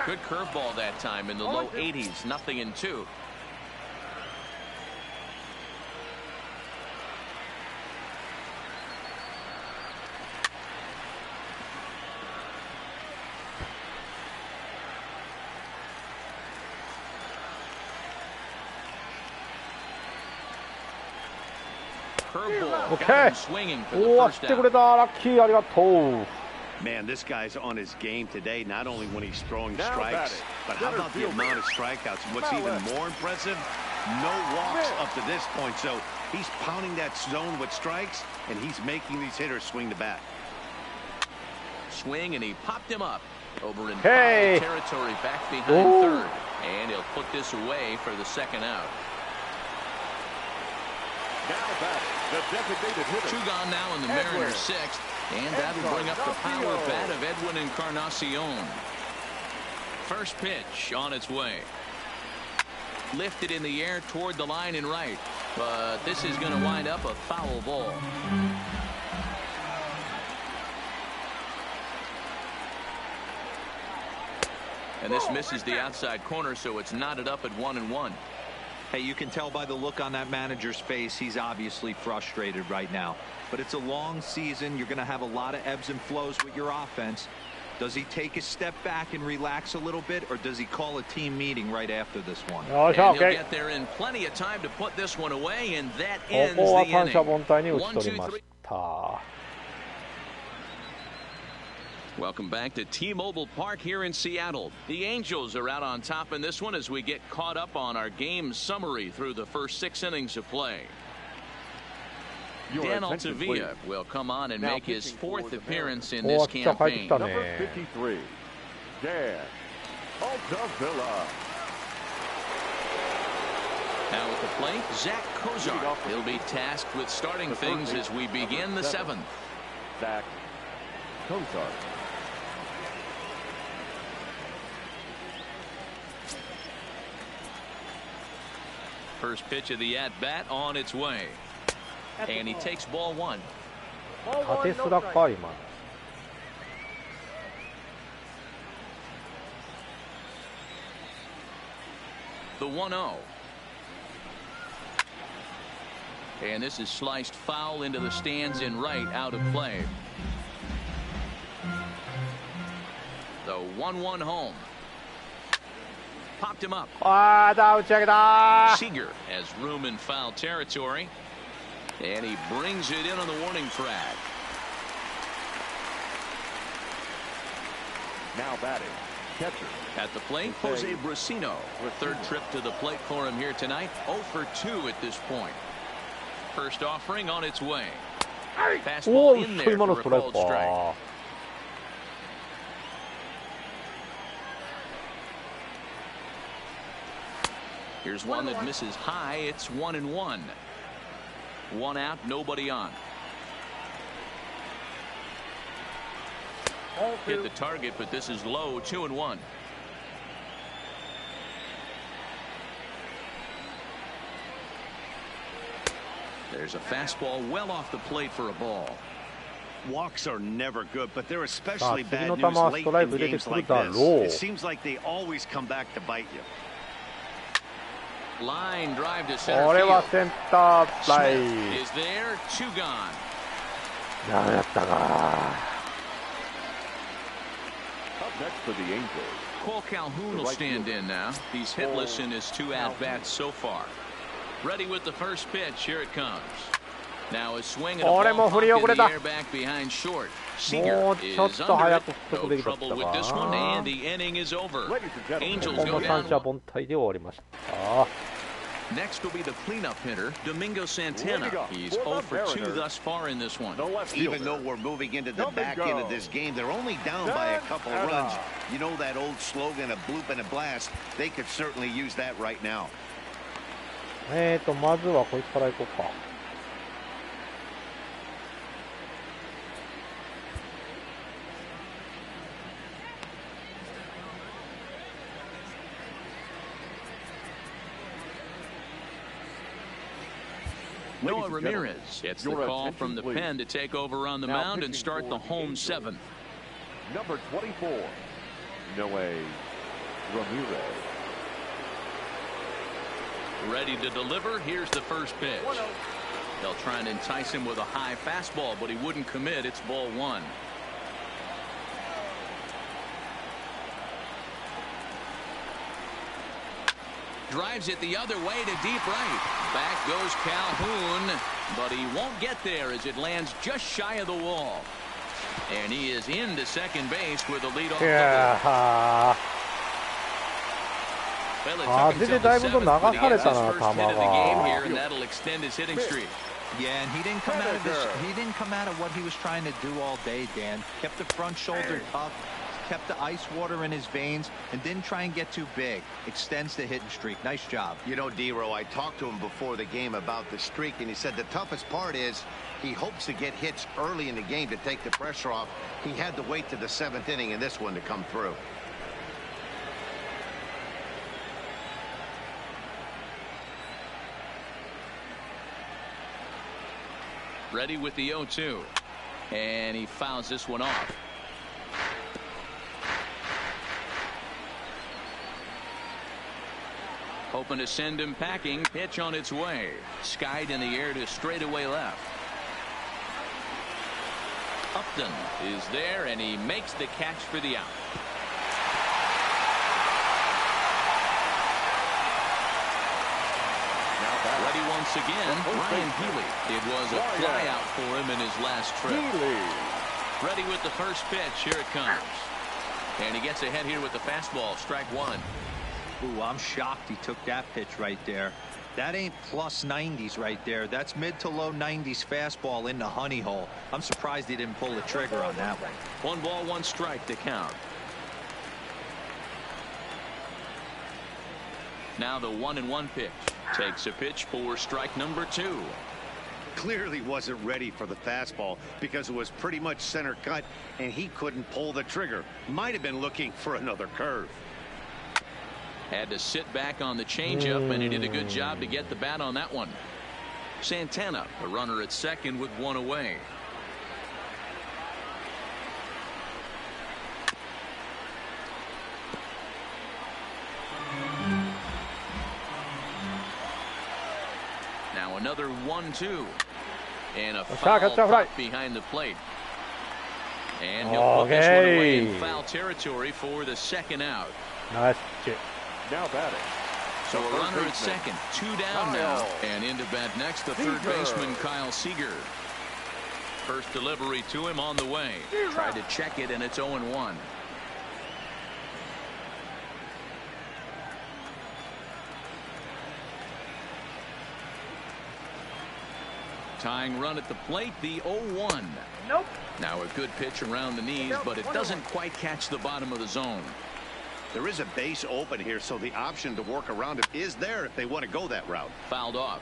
Good curveball that time in the low 80s. 0-2. Curveball. Okay. Swinging for the first out. Lucky, ありがとう。 Man, this guy's on his game today, not only when he's throwing strikes, but how about the amount of strikeouts? What's even more impressive, no walks up to this point. So he's pounding that zone with strikes, and he's making these hitters swing the bat. Swing, and he popped him up over in foul territory back behind third. And he'll put this away for the second out. Two gone now in the Mariners' sixth. And that'll bring up the power bat of Edwin Encarnacion. First pitch on its way. Lifted in the air toward the line and right. But this is going to wind up a foul ball. And this misses the outside corner, so it's knotted up at 1-1. Hey, you can tell by the look on that manager's face, he's obviously frustrated right now. But it's a long season. You're going to have a lot of ebbs and flows with your offense. Does he take a step back and relax a little bit, or does he call a team meeting right after this one? And he'll get there in plenty of time to put this one away, and that ends the inning. 1, 2, 3. Welcome back to T-Mobile Park here in Seattle. The Angels are out on top in this one as we get caught up on our game summary through the first 6 innings of play. Dan Altavilla will come on and make his 4th appearance in this campaign. Number 53, Dan Altavilla. Now at the plate, Zach Kozar. He'll be tasked with starting things as we begin the 7th. Zach Kozar. First pitch of the at-bat on its way. And he takes ball 1. The 1-0. And this is sliced foul into the stands in right, out of play. The 1-1 home. Popped him up. Seager has room in foul territory. And he brings it in on the warning track. Now batting, catcher. At the plate, Jose Brasino. Third trip to the plate for him here tonight. 0 for 2 at this point. First offering on its way. Fastball in there for a called strike. Here's one that misses high. It's 1-1. 1 out, nobody on. Hit the target, but this is low. 2-1. There's a fastball well off the plate for a ball. Walks are never good, but they're especially 次 bad の news 球は late ストライ in ク出て games くる like だ this. ろう。 It seems like they always come back to bite you. Line drive to center これは field. センターフライ。 Smith is there, 2 gone. ダメだったか。 Up next for the Angels. Cole Calhoun will stand in now. He's hitless in his 2 at-bats so far. Ready with the first pitch. Here it comes. Now a swing and a ball popped in the air back behind short. Seager is under it. No trouble with this one, and the inning is over. Angels こ go の down 三者凡退で終わりました。 Next will be the cleanup hitter, Domingo Santana. He's 0 for 2 thus far in this one. Even though we're moving into the back end of this game, they're only down by a couple of runs. You know that old slogan, a bloop and a blast. They could certainly use that right now. まずはこいつからいこうか。Noah Ramirez gets the call from the pen to take over on the mound and start the home 7th. Number 24, Noah Ramirez. Ready to deliver. Here's the first pitch. They'll try and entice him with a high fastball, but he wouldn't commit. It's ball 1. Drives it the other way to deep right. Back goes Calhoun, but he won't get there as it lands just shy of the wall. And he is into second base with a leadoff double. Well, it took him till the 7th, but he has his first hit of the game here, and that'll extend his hitting streak. Yeah, and he didn't come out of this. He didn't come out of what he was trying to do all day, Dan. Kept the front shoulder tucked, kept the ice water in his veins, and didn't try and get too big. Extends the hitting streak. Nice job. You know, D-Row, I talked to him before the game about the streak, and he said the toughest part is he hopes to get hits early in the game to take the pressure off. He had to wait to the 7th inning in this one to come through. Ready with the 0-2. And he fouls this one off. Hoping to send him packing. Pitch on its way. Skied in the air to straightaway left. Upton is there, and he makes the catch for the out. Ready once again, Ryan Healy. It was a flyout for him in his last trip. Ready with the first pitch. Here it comes. And he gets ahead here with the fastball. Strike 1. Ooh, I'm shocked he took that pitch right there. That ain't plus 90s right there. That's mid to low 90s fastball in the honey hole. I'm surprised he didn't pull the trigger on that one. 1 ball, 1 strike to count. Now the 1-1 pitch. Takes a pitch for strike number 2. Clearly wasn't ready for the fastball because it was pretty much center cut and he couldn't pull the trigger. Might have been looking for another curve. Had to sit back on the changeup, and he did a good job to get the bat on that one. Santana, a runner at second with 1 away. Now another 1-2. And a foul behind the plate. And he'll put this one away in foul territory for the 2nd out. Nice. Now batting. So a runner at second, 2 down now, and into bat next, the third baseman Kyle Seager. First delivery to him on the way. Tried to check it, and it's 0-1. Tying run at the plate, the 0-1. Nope. Now a good pitch around the knees, but it doesn't quite catch the bottom of the zone. There is a base open here, so the option to work around it is there if they want to go that route. Fouled off.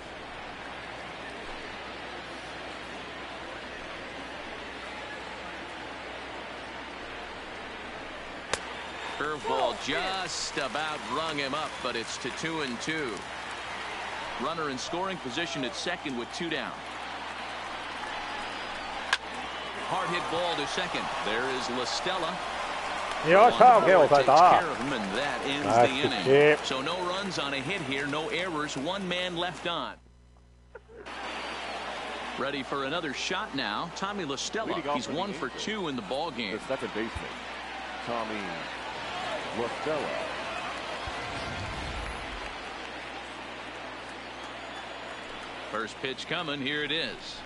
Curveball just about rung him up, but it's to 2-2. Runner in scoring position at second with 2 down. Hard hit ball to second. There is La Stella. よっしゃ、OK、抑えた。 So no runs on a hit here, no errors, 1 man left on. Ready for another shot now. Tommy La Stella. He's 1 for 2 in the ball game. The second baseman, Tommy La Stella. First pitch coming. Here it is.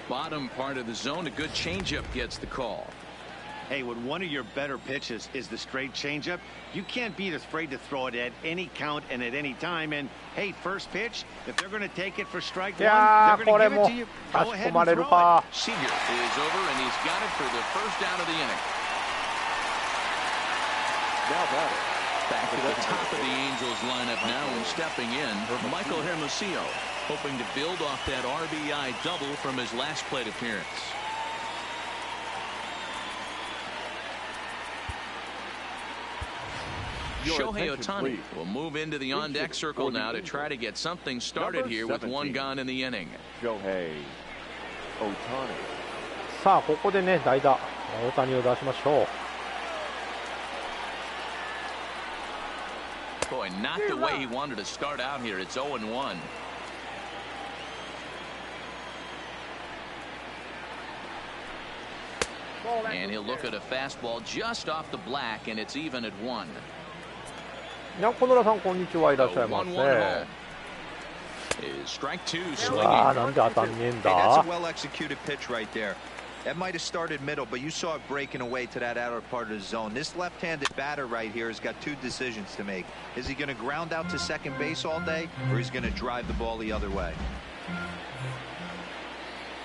Bottom part of the zone. A good changeup gets the call. Hey, when one of your better pitches is the straight changeup, you can't be afraid to throw it at any count and at any time. And hey, first pitch, if they're going to take it for strike 1, they're going to give it to you. Go ahead and throw it. Seager is over, and he's got it for the first out of the inning. Now batting. Back to the top of the Angels lineup now, and stepping in, Michael Hermosillo, hoping to build off that RBI double from his last plate appearance. Shohei Ohtani will move into the on-deck circle now to try to get something started here with 1 gone in the inning. Shohei Ohtani. さあ、ここでね、代打、大谷を出しましょう。Boy, not the way he wanted to start out here. It's 0-1. And he'll look at a fastball just off the black, and it's even at 1. 小野田さん、こんにちは。いらっしゃいませ。Strike 2 ああ、なんで当たんねえんだ。 That's a well-executed pitch right there. That might have started middle, but you saw it breaking away to that outer part of the zone. This left-handed batter right here has got 2 decisions to make. Is he going to ground out to second base all day, or is he going to drive the ball the other way?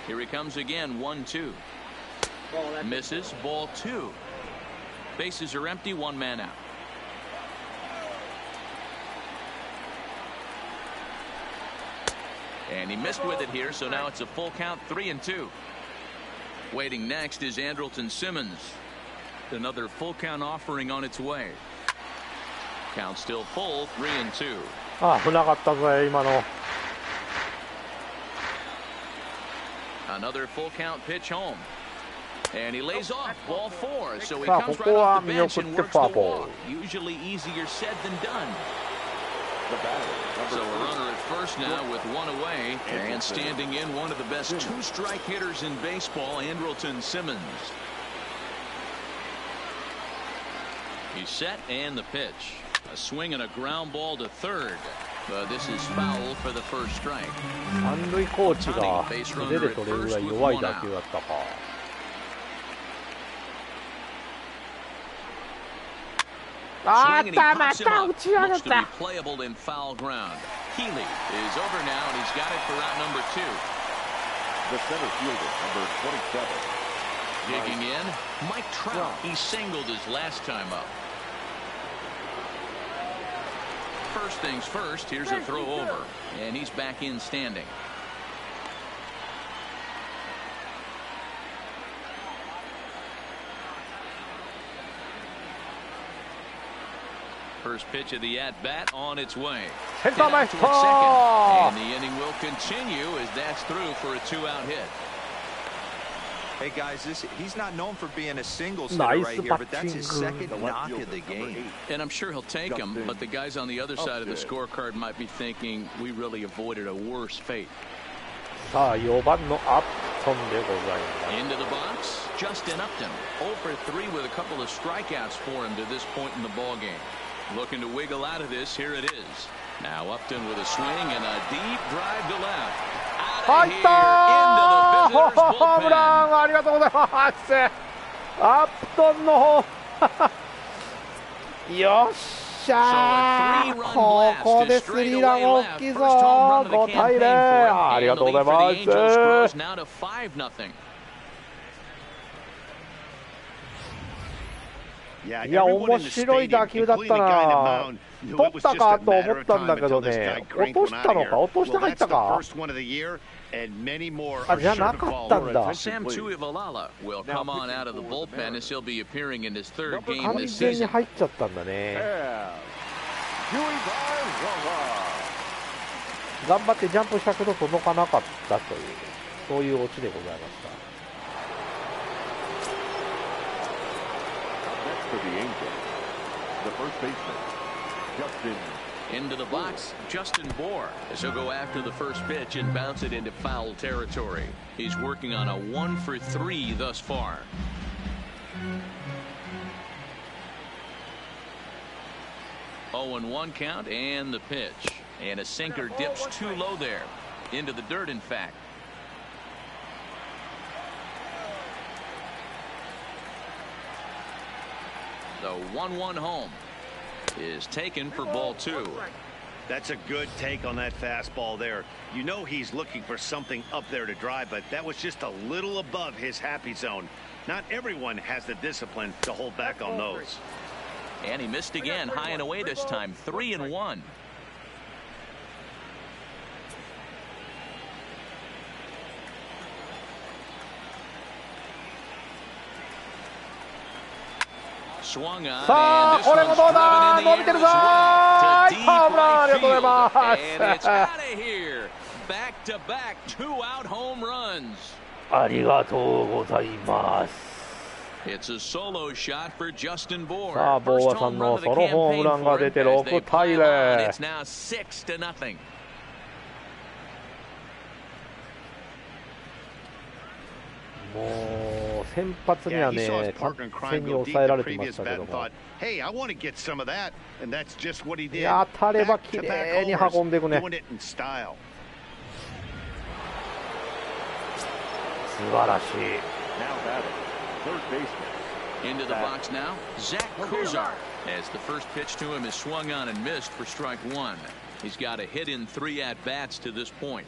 Here he comes again, 1-2. Misses, ball 2. Bases are empty, 1 man out. And he missed with it here, so now it's a full count, 3-2. Waiting next is Andrelton Simmons. Another full count offering on its way. Count still full, 3-2. ああ、危なかったぜ、今の。Another full count pitch home. And he lays off, ball 4. So he comes right off the bench and works the walk. Usually easier said than done. So a runner at first now with 1 away, and standing in one of the best 2-strike hitters in baseball, Andrelton Simmons. He's set, and the pitch. A swing and a ground ball to third. But this is foul for the first strike. 三塁コーチが腕で取れるぐらい弱い打球だったか。あーったまた打ち上がった。 Playable in foul ground. Healy is over now, and he's got it for out number 2. The center fielder, number 27. Digging in, Mike Trout. He singled his last time up. First things first, here's a throw over, and he's back in standing. First pitch of the at-bat on its way. And the inning will continue as that's through for a 2-out hit. Hey guys, he's not known for being a singles hitter right here, but that's his second knock of the game. And I'm sure he'll take him, but the guys on the other side of the scorecard might be thinking we really avoided a worse fate. さあ、4番のアップトンでございます。 Into the box, Justin Upton. 0 for 3 with a couple of strikeouts for him to this point in the ball game. Looking to wiggle out of this. Here it is. Now Upton with a swing and a deep drive to left. Out of here into the visitors' ホームラン bullpen. ありがとうございます。アップトンの方よっしゃー、ここでスリーラン大きいぞ。5対0。ありがとうございます。いや、面白い打球だったな。取ったかと思ったんだけどね、落としたのか、落として入ったか。あ、じゃなかったんだ。完全に入っちゃったんだね。頑張ってジャンプしたけど届かなかったという、そういうオチでございました。Into the box, Justin Bohr, as he'll go after the first pitch and bounce it into foul territory. He's working on a 1-for-3 thus far. Oh, and 1 count, and the pitch. And a sinker dips too low there. Into the dirt, in fact. The 1-1 home is taken for ball 2. That's a good take on that fastball there. You know he's looking for something up there to drive, but that was just a little above his happy zone. Not everyone has the discipline to hold back on those. And he missed again, high and away this time, 3-1. Swung on, さあこれもどうだ、伸びてるぞー、ホームラン、ありがとうございます。 and it's out of here. Back-to-back two-out home runs. ありがとうございます。 It's a solo shot for Justin Bohr. さあボーアさんのソロホームランが出て6対0。 It's now 6-0. もう先発にはね、完全に抑えられてましたけども、いや当たれば綺麗に運んでいくね。素晴らしい。Into the box now, Zach Kozar, as the first pitch to him is swung on and missed for strike 1. He's got a hit in 3 at-bats to this point.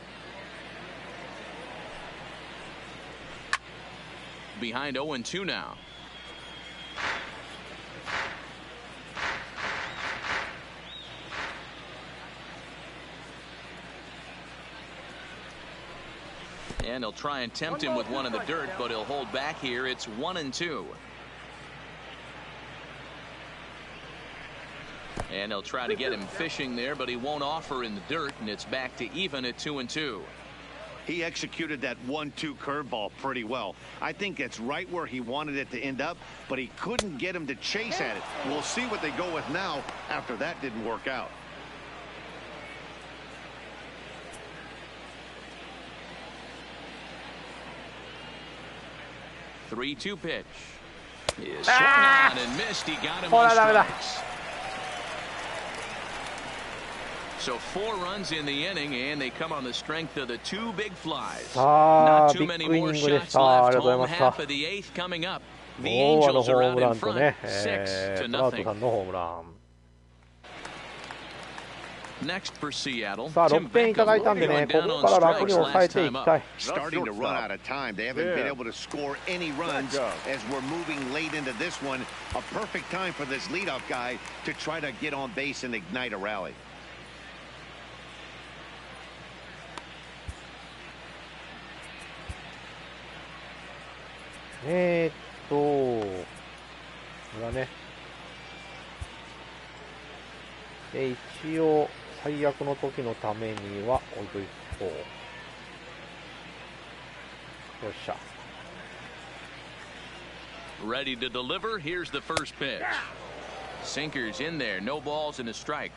Behind 0-2 now. And he'll try and tempt him with one in the dirt, but he'll hold back here. It's 1-2. And he'll try to get him fishing there, but he won't offer in the dirt, and it's back to even at 2-2. He executed that 1-2 curveball pretty well. I think it's right where he wanted it to end up, but he couldn't get him to chase at it. We'll see what they go with now after that didn't work out. The 3-2 pitch is swung on and missed. He got him on strikes. So 4 runs in the inning, and they come on the strength of the 2 big flies. Not too many more shots left. Home half of the 8th coming up. The Angels are out in front, 6-0. Next for Seattle. さあ6点いただいたんでね、ここから楽に抑えていきたい。 Starting to run out of time. They haven't been able to score any runs as we're moving late into this one. A perfect time for this leadoff guy to try to get on base and ignite a rally. これはね、一応最悪の時のためには置いといこう。よっしゃ。 Ready to deliver. Here's the first pitch. Sinkers in there. No balls and a strike.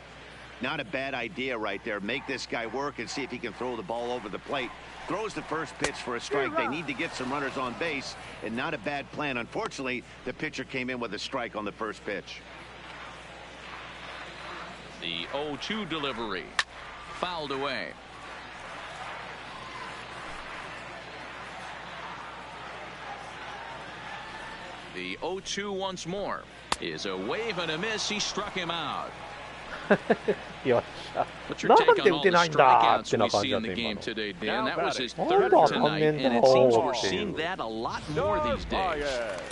Not a bad idea right there. Make this guy work and see if he can throw the ball over the plate. Throws the first pitch for a strike. They need to get some runners on base, and not a bad plan. Unfortunately, the pitcher came in with a strike on the first pitch. The 0-2 delivery. Fouled away. The 0-2 once more is a wave and a miss. He struck him out. よっしゃ。なんで打てないんだってな感じだった今の。 That was his third tonight, and it seems we're seeing that a lot more these days.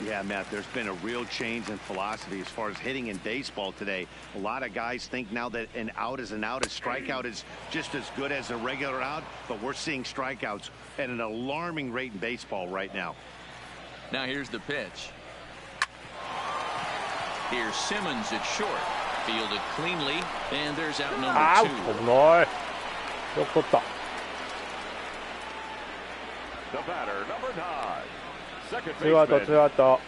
Yeah, Matt, there's been a real change in philosophy as far as hitting in baseball today. A lot of guys think now that an out is an out, a strikeout is just as good as a regular out, but we're seeing strikeouts at an alarming rate in baseball right now. Now here's the pitch. Here's Simmons at short. Fielded cleanly, and there's out number 2. よく取った。ツーアウト、ツーアウト。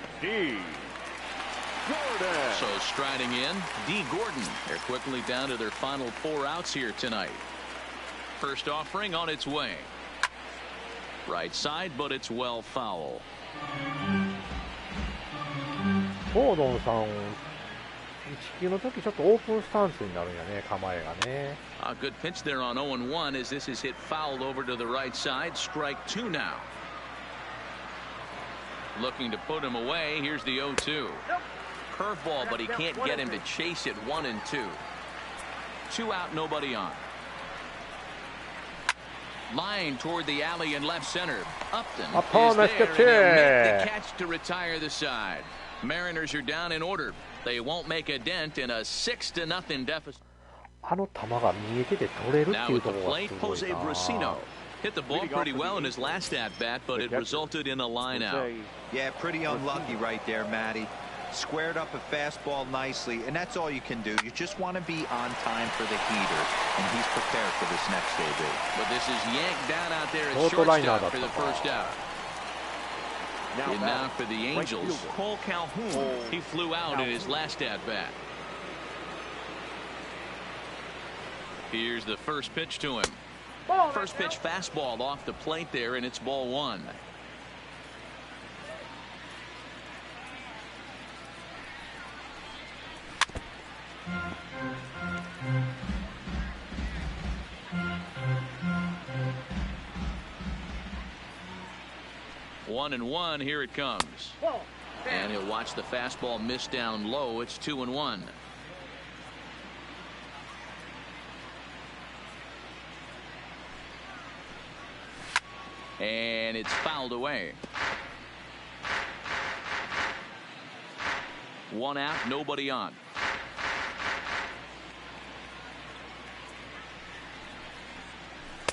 So striding in, D. Gordon. They're quickly down to their final 4 outs here tonight. First offering on its way. Right side, but it's well foul. ゴードンさん、1球の時ちょっとオープンスタンスになるんやね、構えがね。A good pitch there on 0-1 as this is hit fouled over to the right side. Strike 2 now. Looking to put him away. Here's the 0-2. Curveball, but he can't get him to chase it. 1-2. 2 out, nobody on. Line toward the alley in left center. Upton is there, and he'll make the catch to retire the side. Mariners are down in order. They won't make a dent in a 6-0 deficit. あの球が見えてて取れるっていうところがすごいな。 Hit the ball pretty well in his last at bat, but it resulted in a line out. Yeah, pretty unlucky right there, Matty. Squared up a fastball nicely, and that's all you can do. You just want to be on time for the heater, and he's prepared for this next AB. But this is yanked down out there at shortstop for the first out. And now for the Angels, Cole Calhoun. He flew out in his last at bat. Here's the first pitch to him. First pitch fastball off the plate there, and it's ball 1. One and one, here it comes. And he'll watch the fastball miss down low. It's 2-1. And it's fouled away. 1 out, nobody on.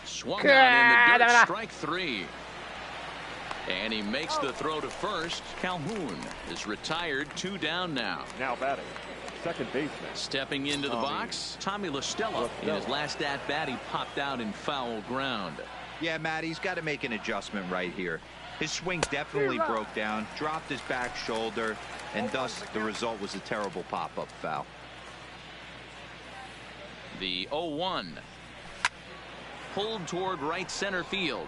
Swung on in the dirt, strike 3. And he makes the throw to first. Calhoun is retired, 2 down now. Now batting, second baseman. Stepping into the box, Tommy LaStella. In his last at bat, he popped out in foul ground. Yeah, Matt, he's got to make an adjustment right here. His swing definitely broke down, dropped his back shoulder, and thus the result was a terrible pop-up foul. The 0-1. Pulled toward right center field.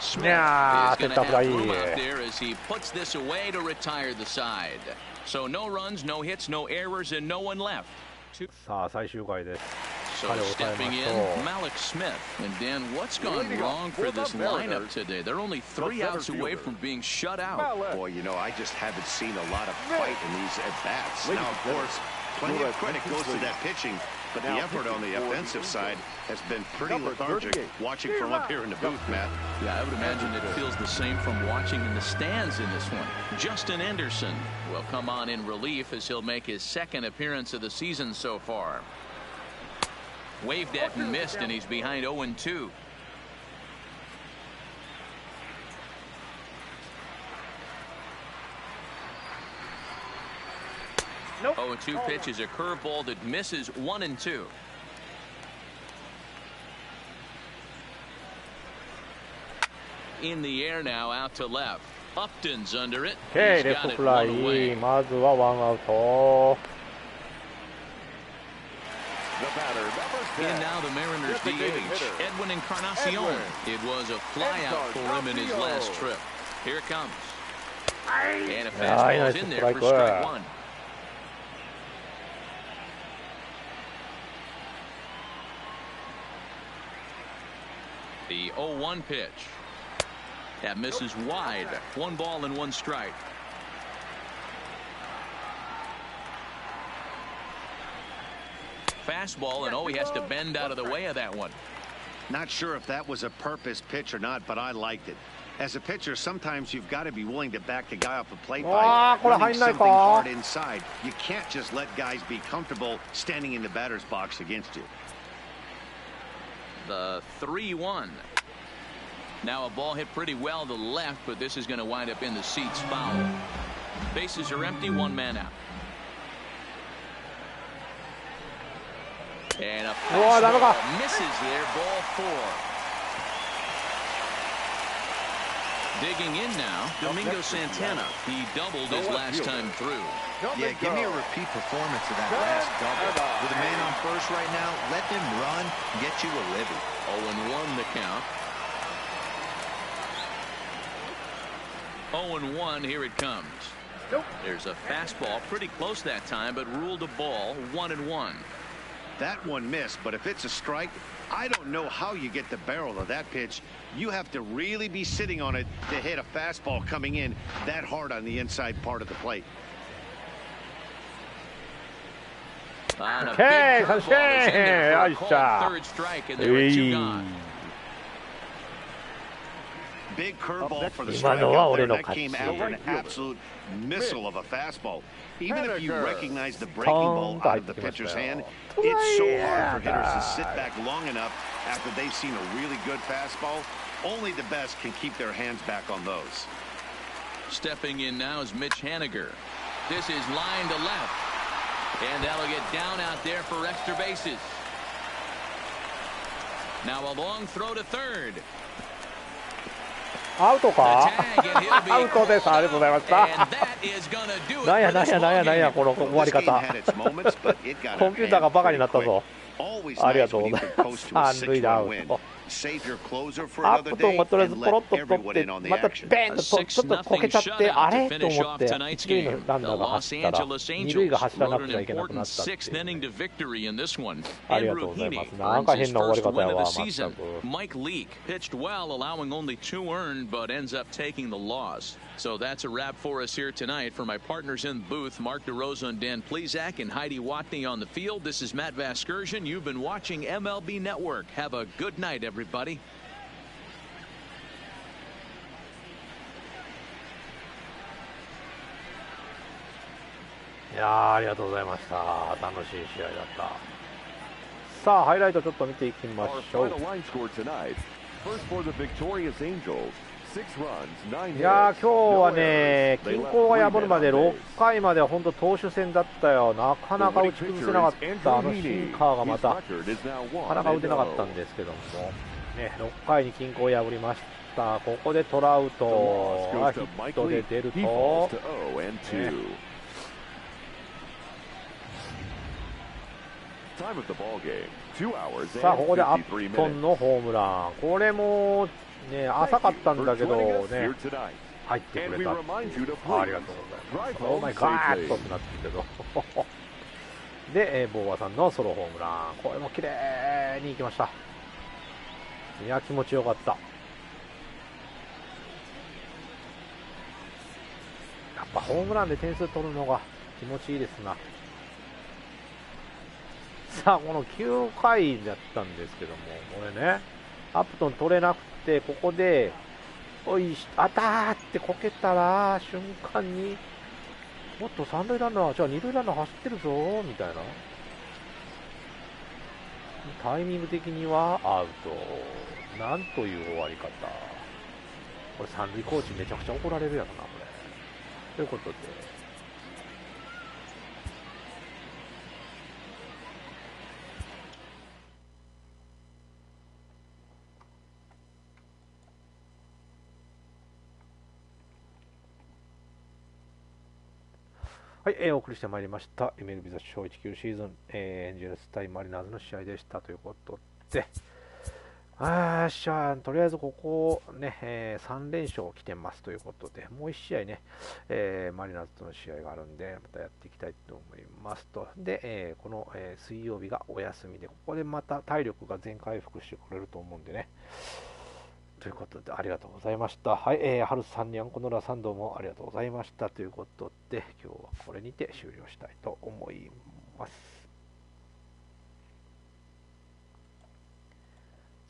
Smith is going to have room out there as he puts this away to retire the side. So no runs, no hits, no errors, and no one left. So stepping in, Malik Smith. And Dan, what's gone wrong for this lineup today? They're only 3 outs away from being shut out. Boy, you know, I just haven't seen a lot of fight in these at-bats. Now, of course, plenty of credit goes to that pitching, but the effort on the offensive side has been pretty lethargic watching from up here in the booth, Matt. Yeah, I would imagine it feels the same from watching in the stands in this one. Justin Anderson will come on in relief as he'll make his 2nd appearance of the season so far. Waved at and missed, and he's behind 0-2. Nope. 0-2 pitch is a curveball that misses 1-2. In the air now, out to left. Upton's under it. Okay, left fly. まずは1アウト。And now the Mariners DH, Edwin Encarnacion. It was a flyout for him in his last trip. Here it comes. And a fastball is in there for strike 1. The 0-1 pitch. That misses wide. 1 ball and 1 strike. Fastball, and he has to bend out of the way of that one. Not sure if that was a purpose pitch or not, but I liked it. As a pitcher, sometimes you've got to be willing to back the guy off the plate by running something hard inside. You can't just let guys be comfortable standing in the batter's box against you. The 3-1. Now a ball hit pretty well to left, but this is going to wind up in the seats foul. Bases are empty, 1 man out. And aダメか。 fastball misses there, ball 4. Digging in now, Domingo Santana. He doubled his last time through. Yeah, give me a repeat performance of that last double. With a man on first right now, let him run, get you a living. 0-1 the count. 0-1, here it comes. There's a fastball pretty close that time, but ruled a ball. 1-1. That one missed, but if it's a strike, I don't know how you get the barrel of that pitch. You have to really be sitting on it to hit a fastball coming in that hard on the inside part of the plate. On a Okay, big curveball is in there for a called shot. third strike, and there are 2 gone. Big curveball for the Imano wa strikeout ore there. no That came katsu. after an absolute missile of a fastball. Even if you recognize the breaking ball out of the pitcher's hand, it's so hard for hitters to sit back long enough after they've seen a really good fastball. Only the best can keep their hands back on those. Stepping in now is Mitch Haniger. This is line to left. And that'll get down out there for extra bases. Now a long throw to third. アウト The か tag, and he'll be アウトです。ありがとうございまし and た。 that is gonna do it なんや for なん this やなんや ball なんや game. この終わり This game 方。 had its moments, but it got コンピューターがバカになった pretty ぞ。 quick. Always ありが nice とう when ご you ざい can ま coast す。 to a 三塁打ア 6-1 ウ win. ト。 Save your closer for アッ another プトン day がとりあえず and ポロッ let と取 everyone って in on the また action. ベーンとちょっとこけちゃってあれと思って一塁のランナーが走ったら二塁が走らなくちゃいけなくなったっていう sixth inning to victory in this one. ありがとうございます。なんか earns his 変な終わり first 方や win of わ the 全 season. く。 Mike Leake pitched well, allowing only 2 earned, but ends up taking the loss. So that's a wrap for us here tonight. For my partners in the booth, Mark DeRosa and Dan Plesac and Heidi Watney on the field, this is Matt Vasgersian. You've been watching MLB Network. Have a good night, everybody. いやーありがとうございました。楽しい試合だった。さあハイライトちょっと見ていきましょう。 Our final line score tonight. First for the victorious Angels. 6 runs, 9いやー hits. 今日はね均衡が破るまで6回までは本当投手戦だったよ。なかなか打ち崩せなかったあのシンカーがまたなかなか打てなかったんですけどもね、6回に均衡を破りました。ここでトラウトがヒットで出ると、ね、さあここでアップトンのホームラン、これもね浅かったんだけどね入ってくれたっていう、ありがとうございます。オーマイガーッとってなってるけどで、ボーアさんのソロホームラン、これも綺麗にいきました。いや気持ちよかった。やっぱホームランで点数取るのが気持ちいいですな。さあこの9回だったんですけども、これねアップトン取れなくて、ここでおいあたーってこけたら瞬間にもっと三塁ランナーじゃあ二塁ランナー走ってるぞみたいな、タイミング的にはアウト。なんという終わり方。これ三塁コーチめちゃくちゃ怒られるやろなこれ。ということではい、お送りしてまいりました MLB 雑誌19シーズン、エンジェルス対マリナーズの試合でしたということで、とりあえずここね、3連勝来てますということで、もう1試合ね、マリナーズとの試合があるんでまたやっていきたいと思いますと。で、この、水曜日がお休みで、ここでまた体力が全回復してくれると思うんでね、ということでありがとうございました。はい、ハルさんにゃんこのらさんどうもありがとうございましたということで、今日はこれにて終了したいと思います。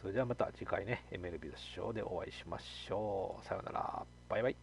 それではまた次回ね MLB ショーでお会いしましょう。さようなら、バイバイ。